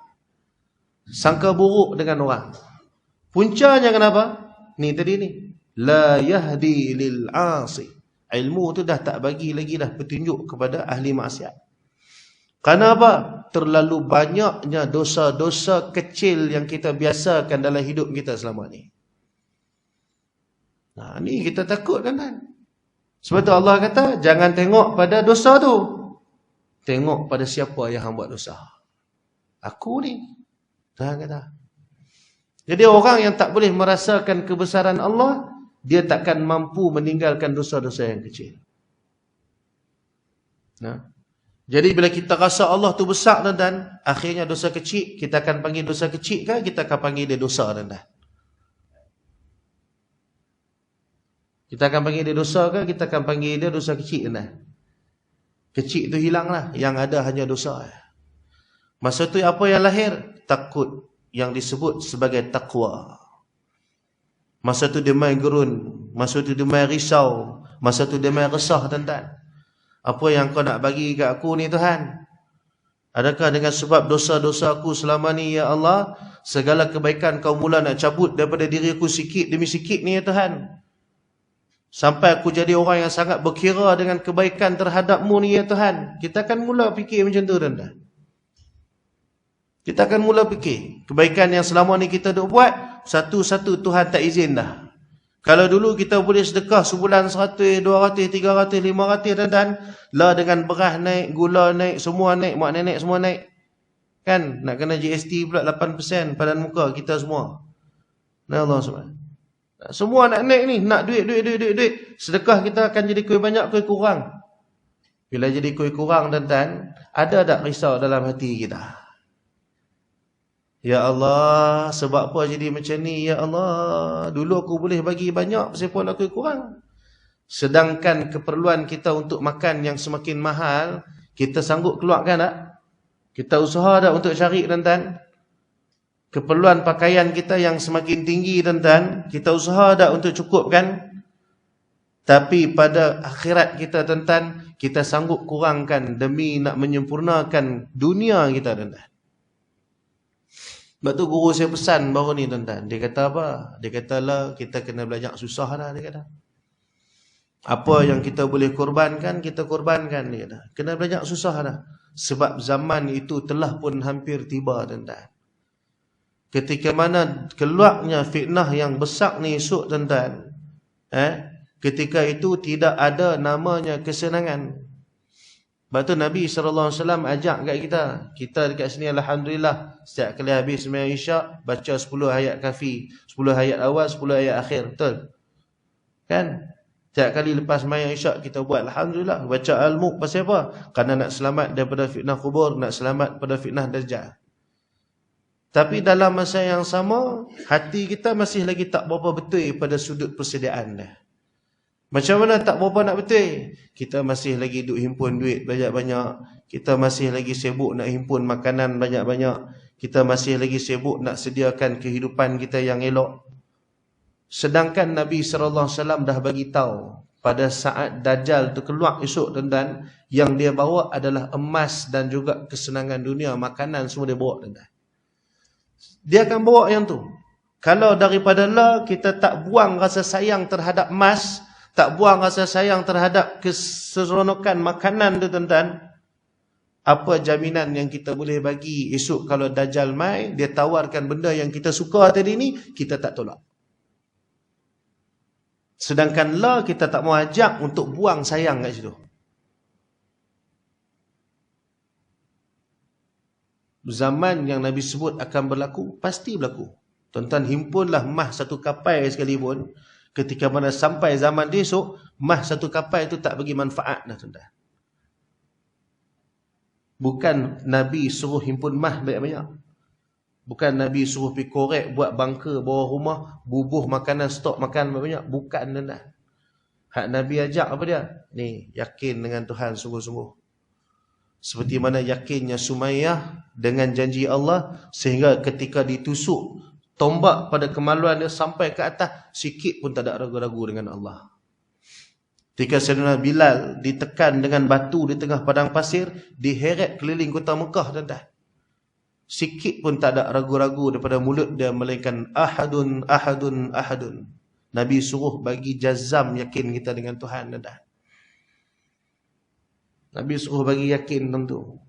Sangka buruk dengan orang. Puncanya kenapa? Ni tadi ni. La yahdi lil 'asi. Ilmu tu dah tak bagi lagi dah petunjuk kepada ahli maksiat. Kerana apa? Terlalu banyaknya dosa-dosa kecil yang kita biasakan dalam hidup kita selama ni. Ni kita takut kan? Sebab tu Allah kata, jangan tengok pada dosa tu. Tengok pada siapa yang buat dosa. Aku ni. Tuhan kata. Jadi orang yang tak boleh merasakan kebesaran Allah, dia takkan mampu meninggalkan dosa-dosa yang kecil. Jadi bila kita rasa Allah tu besar dan akhirnya dosa kecil, kita akan panggil dosa kecil kan? Kita akan panggil dia dosa dan. Kita akan panggil dia dosa ke? Kita akan panggil dia dosa kecil dan. Kecil tu hilanglah, yang ada hanya dosa. Masa tu apa yang lahir? Takut, yang disebut sebagai takwa. Masa tu dia main gerun, masa tu dia main risau, masa tu dia main resah tuan-tuan. Apa yang kau nak bagi kat aku ni Tuhan? Adakah dengan sebab dosa-dosa aku selama ni ya Allah, segala kebaikan kau mula nak cabut daripada diri aku sikit demi sikit ni ya Tuhan? Sampai aku jadi orang yang sangat berkira dengan kebaikan terhadapmu ni ya Tuhan. Kita akan mula fikir macam tu tuan-tuan. Kita akan mula fikir kebaikan yang selama ni kita duk buat, satu-satu Tuhan tak izin dah. Kalau dulu kita boleh sedekah sebulan 100, 200, 300, 500 tuan-tuan, lah dengan beras naik, gula naik, semua naik, mak nenek semua naik. Kan nak kena GST pula 8% padan muka kita semua. Allah SWT. Semua nak naik ni, nak duit. Sedekah kita akan jadi kuih banyak, kuih kurang. Bila jadi kuih kurang tuan-tuan, ada tak risau dalam hati kita? Ya Allah, sebab apa jadi macam ni? Ya Allah, dulu aku boleh bagi banyak, siapa nak kuih kurang? Sedangkan keperluan kita untuk makan yang semakin mahal, kita sanggup keluarkan tak? Kita usaha tak untuk cari tuan-tuan? Keperluan pakaian kita yang semakin tinggi tuan-tuan, kita usaha tak untuk cukupkan? Tapi pada akhirat kita tuan-tuan, kita sanggup kurangkan demi nak menyempurnakan dunia kita tuan-tuan. Sebab tu guru saya pesan baru ni tuan-tuan. Dia kata apa? Dia kata lah, kita kena belajar susah dah, dia kata. Apa yang kita boleh korbankan, kita korbankan, dia kata. Kena belajar susah dah. Sebab zaman itu telah pun hampir tiba tuan-tuan. Ketika mana keluarnya fitnah yang besar ni esok tuan-tuan, ketika itu tidak ada namanya kesenangan. Sebab tu Nabi SAW ajak kat kita. Kita dekat sini Alhamdulillah, setiap kali habis sembahyang isyak, baca 10 ayat kafi, 10 ayat awal, 10 ayat akhir. Betul? Kan? Setiap kali lepas sembahyang isyak kita buat Alhamdulillah, baca Al-Mulk. Pasal apa? Kerana nak selamat daripada fitnah kubur, nak selamat pada fitnah Dajjal. Tapi dalam masa yang sama, hati kita masih lagi tak berapa betul pada sudut persediaan dah. Macam mana tak berapa nak betul? Kita masih lagi duk himpun duit banyak-banyak. Kita masih lagi sibuk nak himpun makanan banyak-banyak. Kita masih lagi sibuk nak sediakan kehidupan kita yang elok. Sedangkan Nabi SAW dah bagi tahu pada saat Dajjal tu keluar esok tuan-tuan, yang dia bawa adalah emas dan juga kesenangan dunia, makanan semua dia bawa tuan-tuan. Dia akan bawa yang tu. Kalau daripada lah kita tak buang rasa sayang terhadap emas, tak buang rasa sayang terhadap keseronokan makanan tu tuan-tuan, apa jaminan yang kita boleh bagi esok kalau Dajjal mai, dia tawarkan benda yang kita suka tadi ni, kita tak tolak. Sedangkan lah kita tak mau ajak untuk buang sayang kat situ. Zaman yang Nabi sebut akan berlaku, pasti berlaku. Tuan-tuan, himpunlah mah satu kapal sekalipun, ketika mana sampai zaman esok, mah satu kapal itu tak bagi manfaat dah tuan-tuan. Bukan Nabi suruh himpun mah banyak-banyak. Bukan Nabi suruh pergi korek, buat bangka bawah rumah, bubuh makanan, stok makan banyak. Bukan tuan-tuan. Hak Nabi ajak apa dia? Ni, yakin dengan Tuhan sungguh-sungguh. Seperti mana yakinnya Sumayyah dengan janji Allah, sehingga ketika ditusuk tombak pada kemaluan dia sampai ke atas, sikit pun tak ada ragu-ragu dengan Allah. Ketika Sayyidina Bilal ditekan dengan batu di tengah padang pasir, diheret keliling kota Mekah tuan-tuan. Sikit pun tak ada ragu-ragu daripada mulut dia, melainkan ahadun, ahadun, ahadun. Nabi suruh bagi jazam yakin kita dengan Tuhan tuan-tuan. Nabi suruh bagi yakin tentu.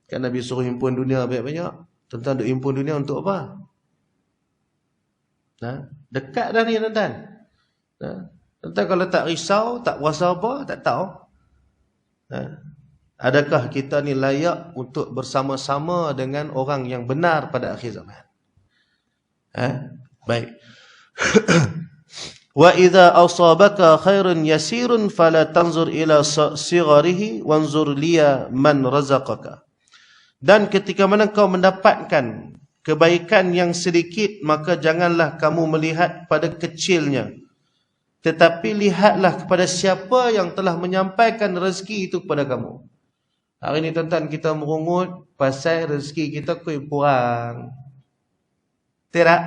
Kan Nabi suruh himpun dunia banyak-banyak. Tuan-tuan duk himpun dunia untuk apa? Dekat dah ni tuan-tuan. Tuan-tuan kalau tak risau, tak puasa apa, tak tahu. Adakah kita ni layak untuk bersama-sama dengan orang yang benar pada akhir zaman? Baik. Wa idza asabaka khairun yasirun fala tanzur ila sigharihi wanzur liya man razaqaka. Dan ketika mana kau mendapatkan kebaikan yang sedikit, maka janganlah kamu melihat pada kecilnya, tetapi lihatlah kepada siapa yang telah menyampaikan rezeki itu kepada kamu. Hari ni tuan-tuan kita merungut pasal rezeki kita kurang. Tidak?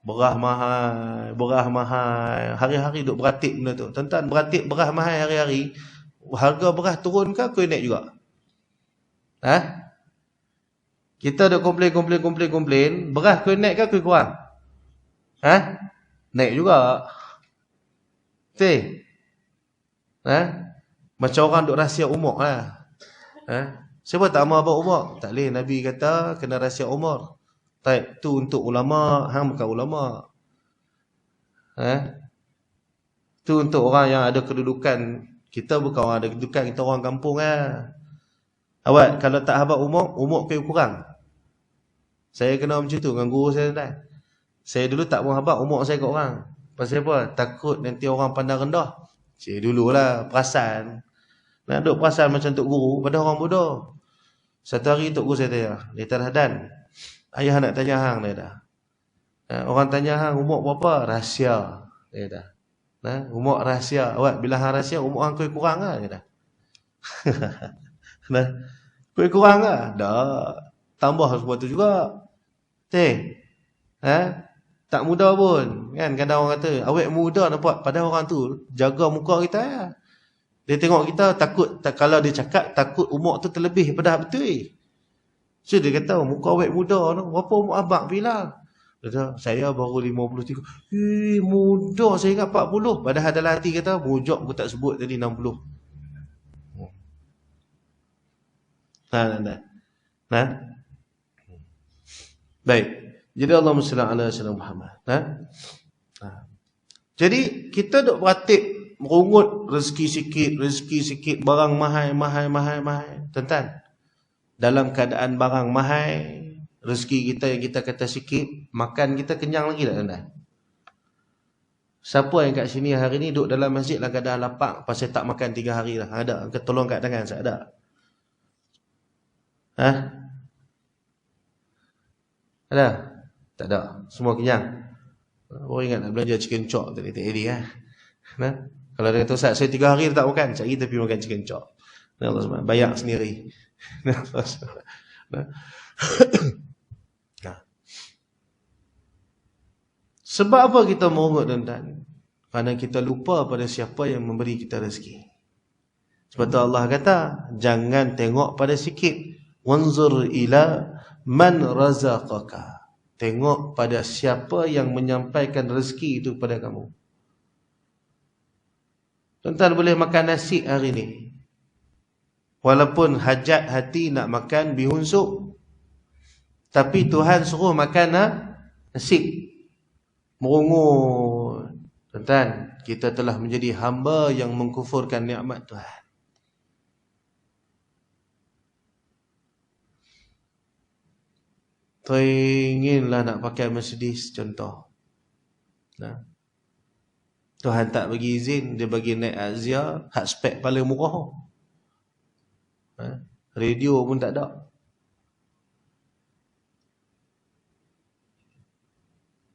Berah mahal, berah mahal. Hari-hari duk beratik benda tu. Tuan-tuan, beratik berah mahal hari-hari. Harga berah turun ke kuih naik juga? Kita duk komplain, berah kuih naik ke kuih kurang? Naik juga. Betul? Macam orang duk rahsia umur lah. Siapa tak mahu abang umur? Tak boleh. Nabi kata kena rahsia umur. Tak, tu untuk ulama, hang bukan ulama. Tu untuk orang yang ada kedudukan. Kita bukan orang ada kedudukan, kita orang kampung lah. Awak kalau tak habaq umur kau kurang. Saya kena macam tu dengan guru saya dah. Saya dulu tak mau habaq umur saya kat orang. Pasal apa? Takut nanti orang pandang rendah. Saya dululah perasan. Nak duk perasan macam tok guru pada orang bodoh. Satu hari tok guru saya tanya, "Ni Tarhadan, ayah nak tanya hang dia dah. Orang tanya hang umur berapa? Rahsia." Dia dah. Umur rahsia. Awak bila hang rahsia umur hang kurang ah dia dah. Kurang ah? Dah. Tambah sesuatu juga. Tak muda pun. Kan kadang orang kata, awak muda nampak pada orang tu jaga muka kita ya. Dia tengok kita takut, kalau dia cakap takut umur tu terlebih pada betul. So dia kata muka awak muda tu, berapa umur abang bilang? Dia kata saya baru 53. Muda, saya ingat 40. Padahal dalam hati kata mujok aku tak sebut tadi 60. Baik. Jadi Allahumma salli ala sayyidina Muhammad. Jadi kita duk beratik merungut rezeki sikit, barang mahal. Tuan-tuan, dalam keadaan barang mahal, rezeki kita yang kita kata sikit, makan kita kenyang lagi tak tuan-tuan? Siapa yang kat sini hari ni duduk dalam masjid dalam keadaan lapar pasal tak makan 3 hari dah? Ada? Tolong kat tangan saya ada. Ada? Tak ada. Semua kenyang. Orang ingat nak belanja chicken chop tadi kalau dia kata Ustaz saya 3 hari tak makan, cari tepi makan chicken chop. Allah SWT bayar sendiri. Sebab apa kita merungut, tuan-tuan? Kerana kita lupa pada siapa yang memberi kita rezeki. Sebab tu Allah kata, jangan tengok pada sikit. Wanzur ila man razaqaka. Tengok pada siapa yang menyampaikan rezeki itu kepada kamu. Tuan-tuan boleh makan nasi hari ni, walaupun hajat hati nak makan bihun sup, tapi Tuhan suruh makan nasi. Merungut. Tuan-tuan, kita telah menjadi hamba yang mengkufurkan nikmat Tuhan. Teringinlah nak pakai Mercedes contoh. Nah, Tuhan tak bagi izin, dia bagi naik Azia, hak spek paling murah. Radio pun tak ada.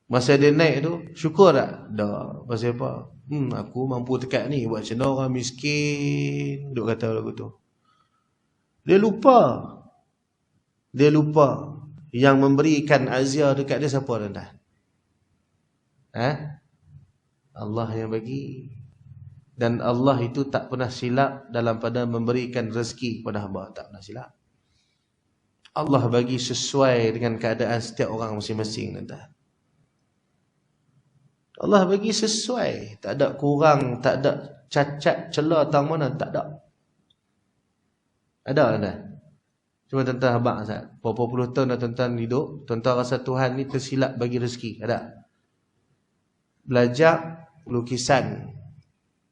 Masa dia naik tu, syukur tak? Tak. Pasal apa? Aku mampu tekat ni, buat macam orang miskin, duk kata lagu tu. Dia lupa yang memberikan azia dekat dia siapa, tuan-tuan? Allah yang bagi. Dan Allah itu tak pernah silap dalam pada memberikan rezeki kepada hamba, tak pernah silap. Allah bagi sesuai dengan keadaan setiap orang masing-masing, tuan-tuan. Allah bagi sesuai, tak ada kurang, tak ada cacat celah tang mana, tak ada. Ada, tuan-tuan? Cuma tuan-tuan habaq Ustaz, berapa puluh tahun dah tuan-tuan hidup, tuan-tuan rasa Tuhan ni tersilap bagi rezeki, ada? Belajar lukisan,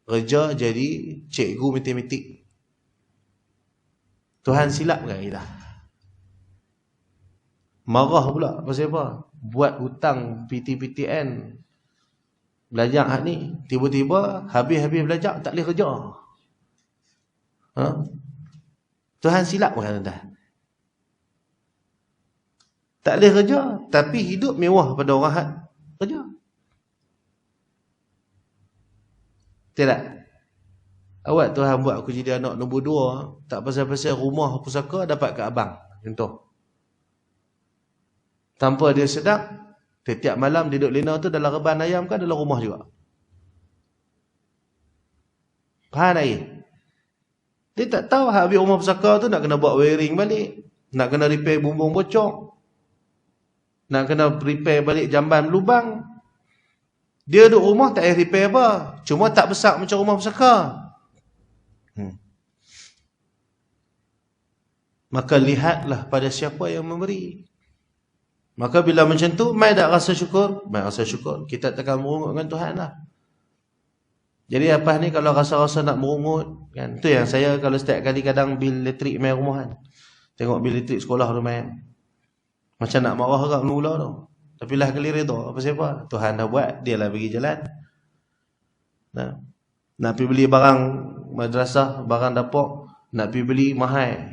kerja jadi cikgu matematik, Tuhan silap ke kita? Marah pula, pasal apa? Buat hutang PTPTN, belajar hak ni, tiba-tiba habis belajar tak boleh kerja. Tuhan silap ke tuan-tuan? Tak boleh kerja, tapi hidup mewah pada orang hak kerja. Tidak? Awak Tuhan buat aku jadi anak nombor 2, tak pasal-pasal rumah pusaka dapat kat abang. Contoh. Tanpa dia sedar, setiap malam dia duduk lena tu dalam reban ayam kan, dalam rumah juga. Faham tak? Dia tak tahu habis rumah pusaka tu nak kena buat wiring balik, nak kena repair bumbung bocor, nak kena repair balik jamban lubang. Dia duduk rumah tak payah repair apa, cuma tak besar macam rumah pusaka. Maka lihatlah pada siapa yang memberi. Maka bila macam tu, mai tak rasa syukur? Mai rasa syukur. Kita takkan merungut dengan Tuhan lah. Jadi apa ni kalau rasa-rasa nak merungut kan? Tu yang saya kalau setiap kali kadang bil elektrik main rumah kan, tengok bil elektrik sekolah tu main, macam nak marah agak mula tu. Tapi lah kali redha. Apa siapa? Tuhan dah buat, dia lah bagi jalan. Nak pergi beli barang madrasah, barang dapur, nak pergi beli mahal.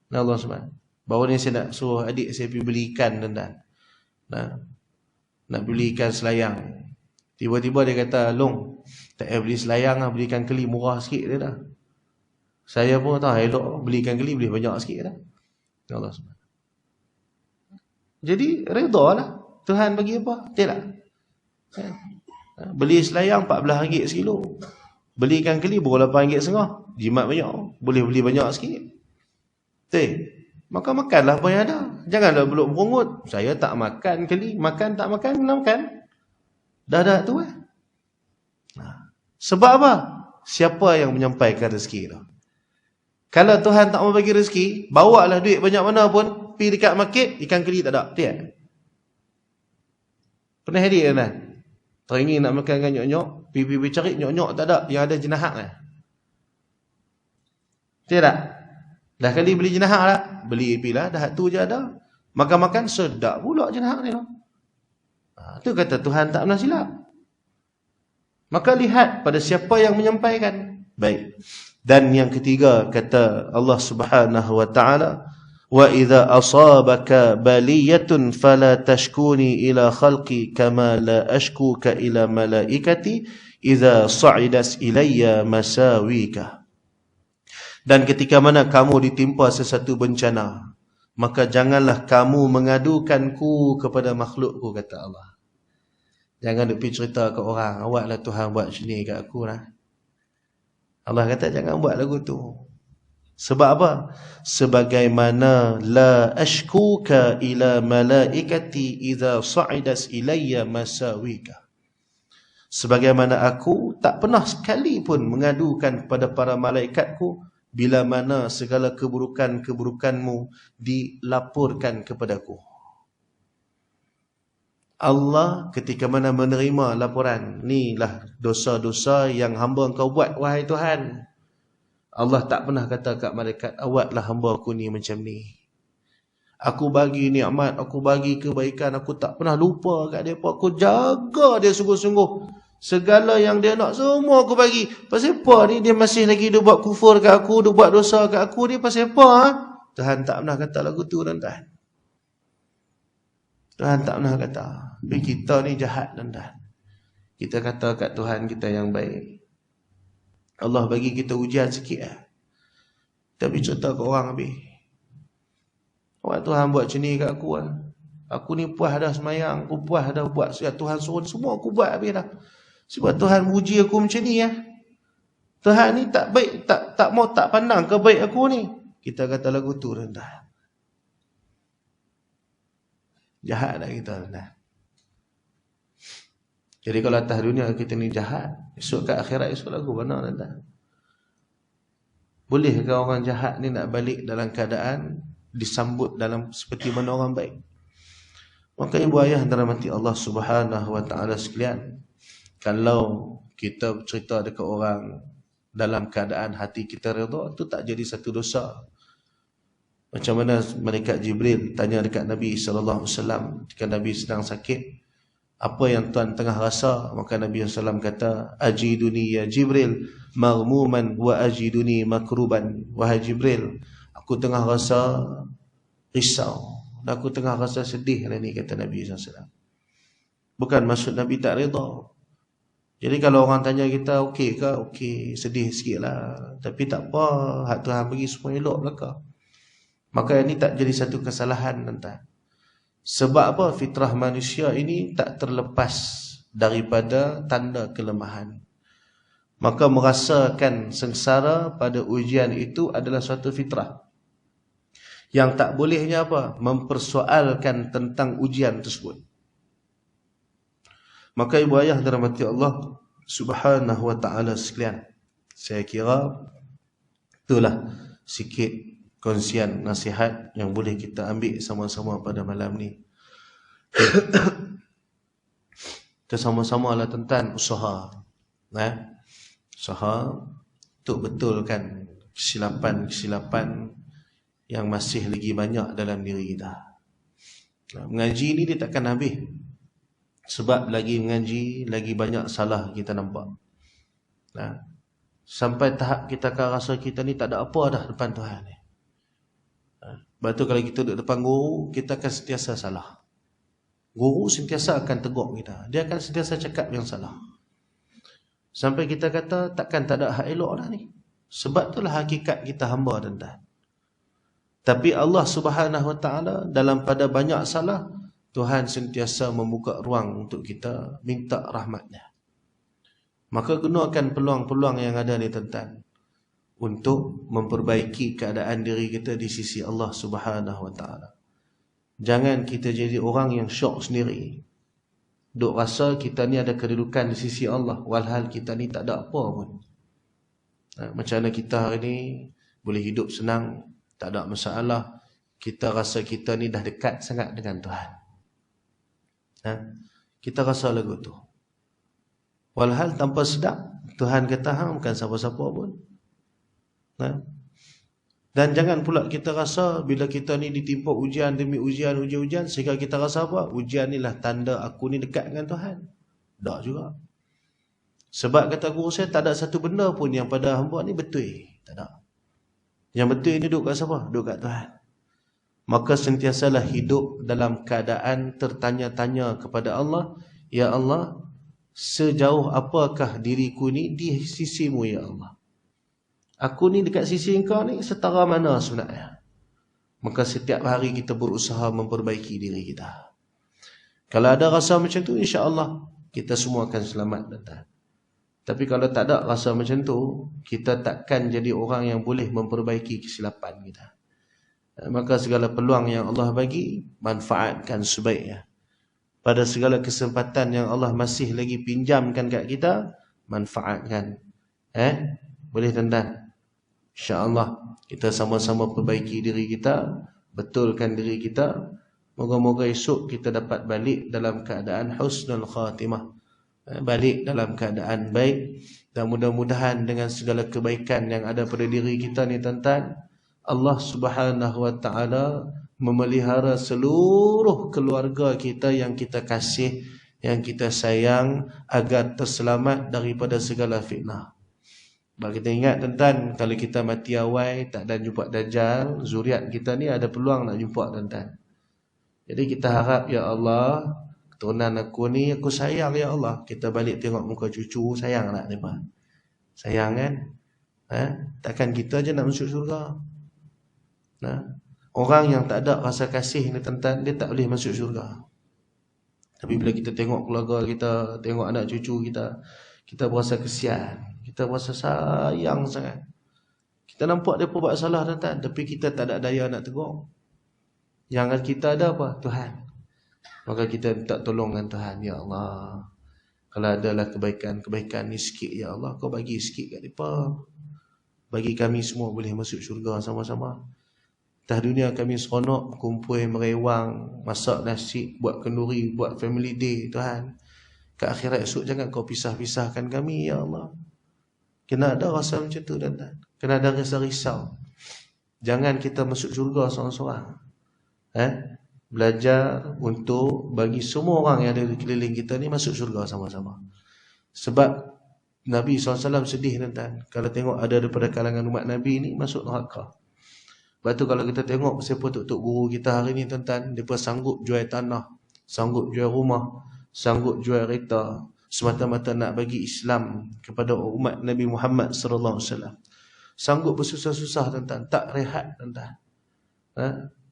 Allah SWT. Baru ni saya nak suruh adik saya pergi beli ikan, tuan-tuan. Nak beli ikan selayang. Tiba-tiba dia kata, Long, tak payah beli selayang lah, beli ikan keli murah sikit dia dah. Saya pun tahu, elok beli ikan keli beli banyak sikit dah. Allah SWT. Jadi redha lah. Tuhan bagi apa? Tidak. Beli selayang RM14 sekilo. Beli ikan keli baru RM8.5. Jimat banyak. Boleh beli banyak sikit. Maka makanlah apa yang ada. Janganlah belum merungut. Saya tak makan keli. Makan tak makan, kena makan. Dah tu Sebab apa? Siapa yang menyampaikan rezeki tu? Kalau Tuhan tak mau bagi rezeki, bawa lah duit banyak mana pun, pergi dekat market, ikan keli tak ada. Tiap. Pernah hadir kan? Teringin nak makan dengan nyok-nyok, pergi cari nyok-nyok tak ada, yang ada jenahak kan? Tidak? Dah kali beli jenahak lah, beli pilah, dah tu je ada. Makan-makan sedap pula jenahak ni. Tu kata Tuhan tak pernah silap. Maka lihat pada siapa yang menyampaikan. Baik. Dan yang ketiga kata Allah Subhanahu wa taala, wa idza asabaka baliyatun fala tashkuni ila khalqi kama la ashkuka ila malaikati idza sa'idas ilayya masawika. Dan ketika mana kamu ditimpa sesuatu bencana, maka janganlah kamu mengadukanku kepada makhlukku, kata Allah. Jangan duk pergi cerita ke orang, awaklah Tuhan buat macam ni kat aku lah. Allah kata jangan buat lagu tu. Sebab apa? Sebagaimana la ashkuka ila malaikati idza sa'idas ilayya masawika. Sebagaimana aku tak pernah sekali pun mengadukan kepada para malaikatku bila mana segala keburukan-keburukanmu dilaporkan kepadaku. Allah ketika mana menerima laporan, inilah dosa-dosa yang hamba engkau buat wahai Tuhan. Allah tak pernah kata kat malaikat, awaklah hamba aku ni macam ni. Aku bagi nikmat, aku bagi kebaikan, aku tak pernah lupa kat dia, aku jaga dia sungguh-sungguh. Segala yang dia nak semua aku bagi. Pasal apa ni dia masih lagi dia buat kufur kat aku, dia buat dosa kat aku ni, pasal apa? Ha? Tuhan tak pernah kata lagu tu, tuan-tuan. Tuhan tak pernah kata. Tapi kita ni jahat, tuan-tuan. Kita kata kat Tuhan kita yang baik. Allah bagi kita ujian sikit lah. Tapi cerita ke orang habis. Awak Tuhan buat macam ni kat aku lah. Aku ni puas dah semayang, aku puas dah buat Tuhan suruh semua aku buat habis dah. Sebab Tuhan uji aku macam ni lah. Tuhan ni tak baik, tak mau tak pandang ke baik aku ni. Kita kata lagu tu, tuan-tuan. Jahat dah kita, tuan-tuan. Jadi kalau atas dunia kita ni jahat, esok kat akhirat esok lagu mana, tuan-tuan? Bolehkah orang jahat ni nak balik dalam keadaan disambut dalam seperti mana orang baik? Maka ibu ayah dirahmati Allah Subhanahu wa taala sekalian, kalau kita cerita dekat orang dalam keadaan hati kita redha, itu tak jadi satu dosa. Macam mana malaikat Jibril tanya dekat Nabi sallallahu alaihi wasallam ketika Nabi sedang sakit, apa yang tuan tengah rasa? Maka Nabi SAW kata, ajiduni ya Jibril maghmuman wa ajiduni makruban. Wahai Jibril, aku tengah rasa risau, aku tengah rasa sedih lah ni, kata Nabi SAW. Bukan maksud Nabi tak reda. Jadi kalau orang tanya kita, okey ke? Okey, sedih sikit lah, tapi tak apa, hak Tuhan bagi semua elok belaka. Maka ini tak jadi satu kesalahan, tuan-tuan. Sebab apa? Fitrah manusia ini tak terlepas daripada tanda kelemahan. Maka merasakan sengsara pada ujian itu adalah suatu fitrah. Yang tak bolehnya apa? Mempersoalkan tentang ujian tersebut. Maka ibu ayah dirahmati Allah Subhanahu wa taala sekalian, saya kira itulah sikit kongsian nasihat yang boleh kita ambil sama-sama pada malam ni. Kita sama-sama lah tentang usaha. Usaha untuk betulkan kesilapan-kesilapan yang masih lagi banyak dalam diri kita. Mengaji ni dia takkan habis. Sebab lagi mengaji, lagi banyak salah kita nampak. Sampai tahap kita akan rasa kita ni tak ada apa dah depan Tuhan ni. Sebab tu kalau kita duduk depan guru, kita akan sentiasa salah. Guru sentiasa akan tegur kita. Dia akan sentiasa cakap yang salah. Sampai kita kata takkan tak ada hak elok dah ni. Sebab itulah hakikat kita hamba, tuan-tuan. Tapi Allah Subhanahu wa taala dalam pada banyak salah, Tuhan sentiasa membuka ruang untuk kita minta rahmat-Nya. Maka gunakan peluang-peluang yang ada ni, tuan-tuan, untuk memperbaiki keadaan diri kita di sisi Allah Subhanahu wa taala. Jangan kita jadi orang yang syok sendiri. Duk rasa kita ni ada kedudukan di sisi Allah, walhal kita ni tak ada apa pun. Macam mana kita hari ni boleh hidup senang, tak ada masalah. Kita rasa kita ni dah dekat sangat dengan Tuhan. Kita rasa lagu tu. Walhal tanpa sedap, Tuhan kata hang bukan siapa-siapa pun. Dan jangan pula kita rasa bila kita ni ditimpa ujian demi ujian, ujian-ujian, sehingga kita rasa apa? Ujian ni lah tanda aku ni dekat dengan Tuhan. Tak juga. Sebab kata guru saya, tak ada satu benda pun yang pada hamba ni betul. Tak ada. Yang betul ni duduk kat siapa? Duduk kat Tuhan. Maka sentiasalah hidup dalam keadaan tertanya-tanya kepada Allah. Ya Allah, sejauh apakah diriku ni di sisimu, ya Allah? Aku ni dekat sisi engkau ni setara mana sebenarnya? Maka setiap hari kita berusaha memperbaiki diri kita. Kalau ada rasa macam tu, insya-Allah kita semua akan selamat, tuan-tuan. Tapi kalau tak ada rasa macam tu, kita takkan jadi orang yang boleh memperbaiki kesilapan kita. Maka segala peluang yang Allah bagi, manfaatkan sebaiknya. Pada segala kesempatan yang Allah masih lagi pinjamkan kat kita, manfaatkan. Boleh, tuan-tuan? InsyaAllah kita sama-sama perbaiki diri kita, betulkan diri kita. Moga-moga esok kita dapat balik dalam keadaan husnul khatimah, balik dalam keadaan baik. Dan mudah-mudahan dengan segala kebaikan yang ada pada diri kita ni, tuan-tuan, Allah Subhanahu wa ta'ala memelihara seluruh keluarga kita yang kita kasih, yang kita sayang, agar terselamat daripada segala fitnah. Bagi kita ingat, tuan-tuan, kalau kita mati awal, tak ada jumpa Dajjal, zuriat kita ni ada peluang nak jumpa, tuan-tuan. Jadi kita harap, ya Allah, keturunan aku ni aku sayang, ya Allah. Kita balik tengok muka cucu, sayang tak mereka? Sayang kan? Takkan kita je nak masuk syurga? Orang yang tak ada rasa kasih ni, tuan-tuan, dia tak boleh masuk syurga. Tapi bila kita tengok keluarga kita, tengok anak cucu kita, kita berasa kesian, kita berasa sayang sangat. Kita nampak dia buat salah, tuan-tuan, tapi kita tak ada daya nak tegur. Yang kita ada apa? Tuhan. Maka kita minta tolong dengan Tuhan. Ya Allah, kalau adalah kebaikan-kebaikan ni sikit, ya Allah, kau bagi sikit kat mereka, bagi kami semua boleh masuk syurga sama-sama. Atas dunia kami seronok, kumpul merewang, masak nasi, buat kenduri, buat family day, Tuhan. Ke akhirat esok jangan kau pisah-pisahkan kami, ya Allah. Kena ada rasa macam tu, tuan-tuan. Kena ada rasa risau. Jangan kita masuk syurga seorang-seorang. Belajar untuk bagi semua orang yang ada di keliling kita ni masuk syurga sama-sama. Sebab Nabi SAW sedih, tuan-tuan, kalau tengok ada daripada kalangan umat Nabi ni masuk neraka. Lepas tu kalau kita tengok siapa tok-tok guru kita hari ni, tuan-tuan, mereka sanggup jual tanah, sanggup jual rumah, sanggup jual kereta, semata-mata nak bagi Islam kepada umat Nabi Muhammad sallallahu alaihi wasallam. Sanggup bersusah-susah, tuan-tuan, tak rehat, tuan-tuan.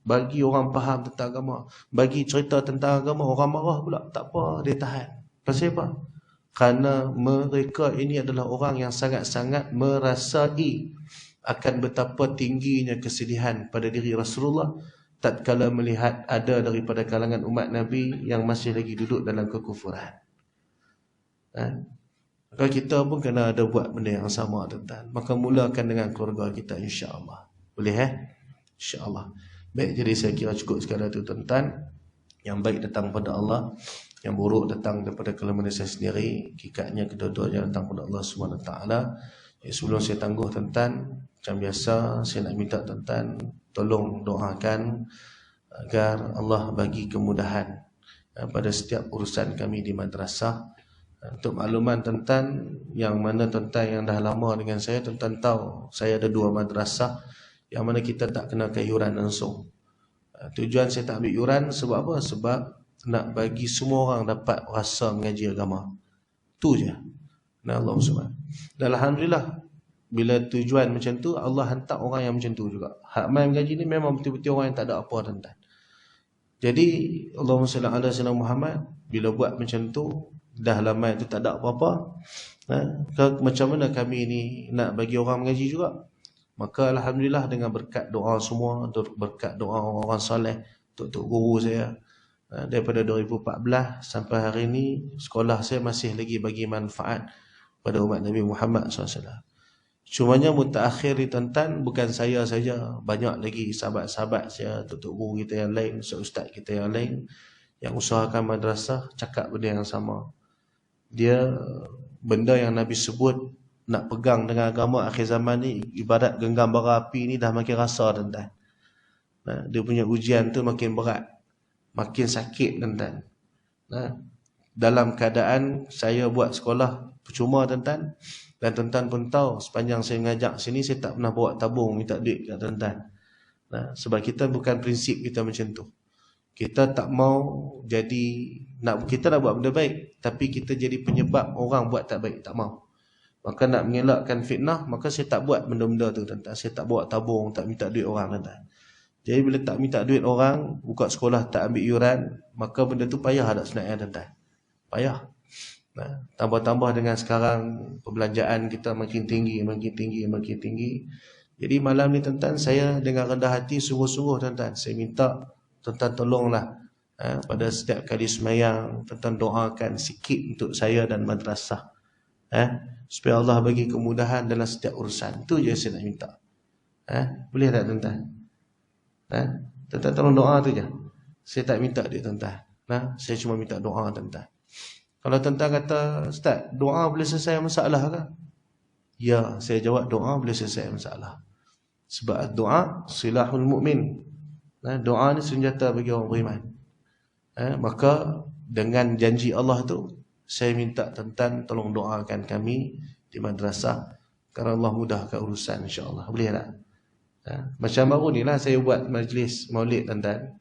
Bagi orang faham tentang agama, bagi cerita tentang agama, orang marah pula, tak apa, dia tahan. Pasal apa? Kerana mereka ini adalah orang yang sangat-sangat merasai akan betapa tingginya kesedihan pada diri Rasulullah tatkala melihat ada daripada kalangan umat Nabi yang masih lagi duduk dalam kekufuran. Maka kita pun kena ada buat benda yang sama, tuan-tuan. Maka mulakan dengan keluarga kita, insya-Allah. Boleh insya-Allah. Baik, jadi saya kira cukup sekadar itu, tuan-tuan. Yang baik datang pada Allah, yang buruk datang daripada kelemahan saya sendiri. Hakikatnya kedua-duanya datang pada Allah Subhanahu Wa Taala. Sebelum saya tangguh, tuan-tuan, macam biasa saya nak minta tuan-tuan tolong doakan agar Allah bagi kemudahan pada setiap urusan kami di madrasah. Untuk makluman tuan-tuan, yang mana tuan-tuan yang dah lama dengan saya, tuan-tuan tahu saya ada 2 madrasah yang mana kita tak kena yuran langsung. Tujuan saya tak ambil yuran sebab apa? Sebab nak bagi semua orang dapat rasa mengaji agama. Tu je. Nah, Allah SWT. Dan alhamdulillah, bila tujuan macam tu, Allah hantar orang yang macam tu juga. Hak mai mengaji ni memang betul-betul orang yang tak ada apa, tuan-tuan. Jadi Allahumma salli ala sayyidina Muhammad, bila buat macam tu, dah lama itu tak ada apa-apa. Macam mana kami ni nak bagi orang mengaji juga? Maka alhamdulillah dengan berkat doa semua, berkat doa orang-orang soleh, tok-tok guru saya, daripada 2014 sampai hari ini, sekolah saya masih lagi bagi manfaat pada umat Nabi Muhammad SAW. Cumanya mutaakhir ni, tuan-tuan, bukan saya saja, banyak lagi sahabat-sahabat saya, tok-tok guru kita yang lain, ustaz kita yang lain, yang usahakan madrasah, cakap benda yang sama. Dia, benda yang Nabi sebut, nak pegang dengan agama akhir zaman ni, ibarat genggam bara api ni dah makin rasa, tuan-tuan. Dia punya ujian tu makin berat, makin sakit, tuan-tuan. Dalam keadaan saya buat sekolah percuma, tuan-tuan, dan tuan-tuan pun tahu sepanjang saya mengajak sini, saya tak pernah bawa tabung minta duit kat tuan-tuan. Sebab kita bukan prinsip kita macam tu. Kita tak mau jadi, kita nak buat benda baik, tapi kita jadi penyebab orang buat tak baik, tak mau. Maka nak mengelakkan fitnah, maka saya tak buat benda-benda tu, tuan-tuan. Saya tak bawa tabung, tak minta duit orang, tuan-tuan. Jadi bila tak minta duit orang, buka sekolah tak ambil yuran, maka benda tu payah tak sebenarnya, tuan-tuan. Payah. Tambah-tambah dengan sekarang perbelanjaan kita makin tinggi. Jadi malam ni tuan-tuan, saya dengan rendah hati sungguh-sungguh tuan-tuan, saya minta tuan-tuan tolonglah pada setiap kali semayang tuan-tuan doakan sikit untuk saya dan madrasah, supaya Allah bagi kemudahan dalam setiap urusan. Itu je saya nak minta. Boleh tak tuan-tuan? Tuan-tuan tolong doa tu je. Saya tak minta dia tuan-tuan. Saya cuma minta doa tuan-tuan. Kalau tuan-tuan kata, Ustaz, doa boleh selesai masalah ke? Ya, saya jawab doa boleh selesai masalah. Sebab doa silahul mu'min. Doa ni senjata bagi orang beriman. Maka dengan janji Allah tu, saya minta tuan-tuan tolong doakan kami di madrasah, kerana Allah mudahkan urusan insya-Allah. Boleh tak? Macam baru ni lah saya buat majlis maulid tuan-tuan.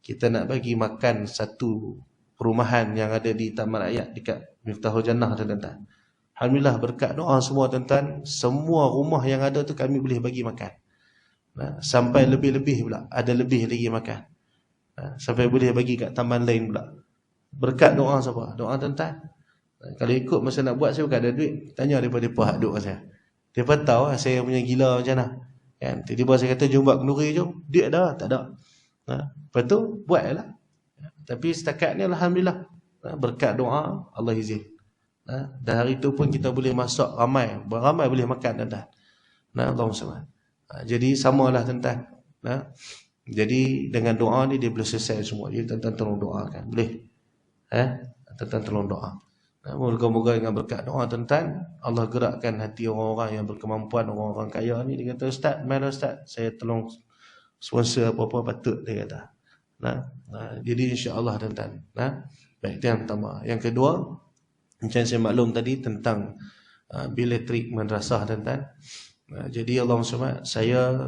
Kita nak bagi makan satu perumahan yang ada di Taman Rakyat dekat Miftahul Jannah tuan-tuan. Alhamdulillah berkat doa semua tuan-tuan, semua rumah yang ada tu kami boleh bagi makan. Sampai lebih-lebih pula, ada lebih lagi makan. Sampai boleh bagi kat taman lain pula. Berkat doa siapa? Doa tuan-tuan. Kalau ikut masa nak buat, saya bukan ada duit. Tanya daripada hak duk saya. Depa tahu saya punya gila macam mana. Kan? Tiba-tiba saya kata jom buat kenduri jom. Duit dah, tak ada. Lepas tu buatlah. Tapi setakat ni alhamdulillah, berkat doa Allah izin. Dan hari tu pun kita boleh masak ramai boleh makan tuan-tuan. Allahumma salli. Jadi samalah tuan-tuan. Jadi dengan doa ni dia boleh selesai semua. Jadi tuan-tuan tolong doakan. Boleh? Tuan-tuan tolong doa. Moga-moga dengan berkat doa tuan-tuan, Allah gerakkan hati orang-orang yang berkemampuan, orang-orang kaya ni. Dia kata, Ustaz, mana Ustaz? Saya tolong sponsor apa-apa patut, dia kata. Jadi insya-Allah tuan-tuan. Baik, itu yang pertama. Yang kedua, macam saya maklum tadi tentang bil elektrik madrasah tuan-tuan. Jadi Allahumma salli, saya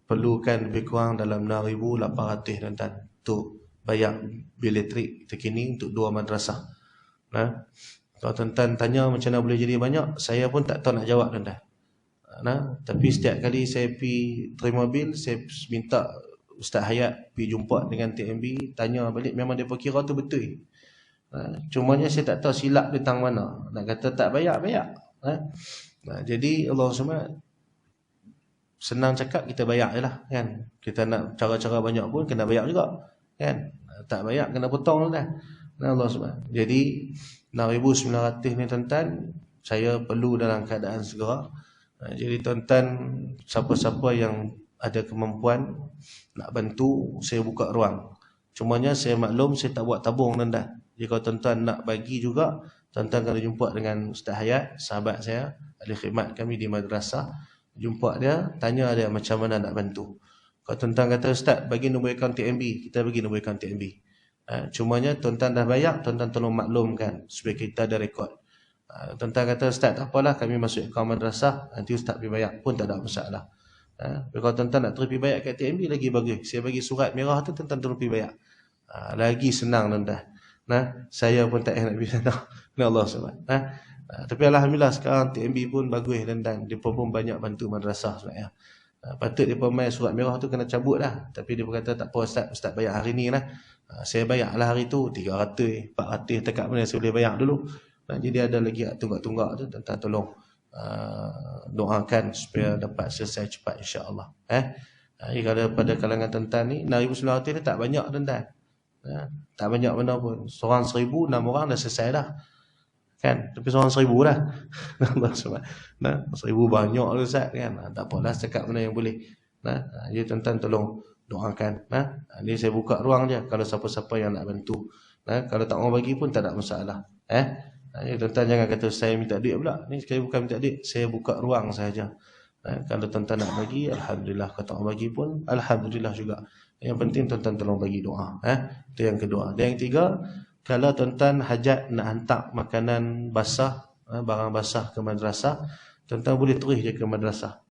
perlukan lebih kurang dalam 6,800 tuan-tuan untuk bayar bil elektrik terkini untuk 2 madrasah. Kalau tuan-tuan tanya macam mana boleh jadi banyak, saya pun tak tahu nak jawab tuan-tuan. Tapi setiap kali saya pergi terima bil, saya minta Ustaz Hayat pergi jumpa dengan TMB, tanya balik, memang dia kira tu betul. Cumanya saya tak tahu silap dia tang mana. Nak kata tak bayar. Jadi Allah SWT senang cakap, kita bayar je lah kan. Kita nak cara-cara banyak pun kena bayar juga kan. Tak bayar kena potong lah. Allah SWT. Jadi 6,900 ni tuan-tuan, saya perlu dalam keadaan segera. Jadi tuan-tuan, siapa-siapa yang ada kemampuan nak bantu, saya buka ruang. Cumanya saya maklum saya tak buat tabung tuan-tuan. Jadi kalau tuan-tuan nak bagi juga, tuan-tuan kena jumpa dengan Ustaz Hayat, sahabat saya, ahli khidmat kami di madrasah. Jumpa dia, tanya dia macam mana nak bantu. Kalau tuan-tuan kata, Ustaz bagi nombor akaun TMB, kita bagi nombor akaun TMB. Cumanya tuan-tuan dah bayar, tuan-tuan tolong maklumkan supaya kita ada rekod. Tuan-tuan kata, Ustaz tak apalah, kami masuk akaun madrasah, nanti Ustaz pergi bayar pun tak ada masalah. Kalau tuan-tuan nak terus pergi bayar kat TMB lagi bagus. Saya bagi surat merah tu, tuan-tuan terus pergi bayar. Lagi senang tuan-tuan. Saya pun tak nak pergi sana. Allah SWT. Tapi alhamdulillah sekarang TMB pun bagus tuan-tuan. Dia pun banyak bantu madrasah sebenarnya. Patut dia main surat merah tu kena cabut lah. Tapi dia pun kata tak apa Ustaz bayar hari ni lah. Saya bayar lah hari tu 300, 400 dekat mana saya boleh bayar dulu. Jadi ada lagi tunggak-tunggak tu, tuan-tuan tolong doakan supaya dapat selesai cepat insya-Allah. Kalau pada kalangan tuan-tuan ni 6,900 ni tak banyak tuan-tuan. Tak banyak mana pun. Seorang 1,000, 6 orang dah selesai dah. Kan? Tapi seorang 1,000 dah. 1,000 banyak lah Ustaz kan. Tak apalah setakat mana yang boleh. Jadi tuan-tuan tolong doakan. Ni saya buka ruang je kalau siapa-siapa yang nak bantu. Kalau tak mau bagi pun tak ada masalah. Ya, tuan-tuan jangan kata saya minta duit pula. Ni sekali bukan minta duit, saya buka ruang saja. Kalau tuan-tuan nak bagi, alhamdulillah. Kalau tak mau bagi pun, alhamdulillah juga. Yang penting tuan-tuan tolong bagi doa. Itu yang kedua. Dan yang ketiga, kalau tuan-tuan hajat nak hantar makanan basah, barang basah ke madrasah, tuan-tuan boleh terus je ke madrasah.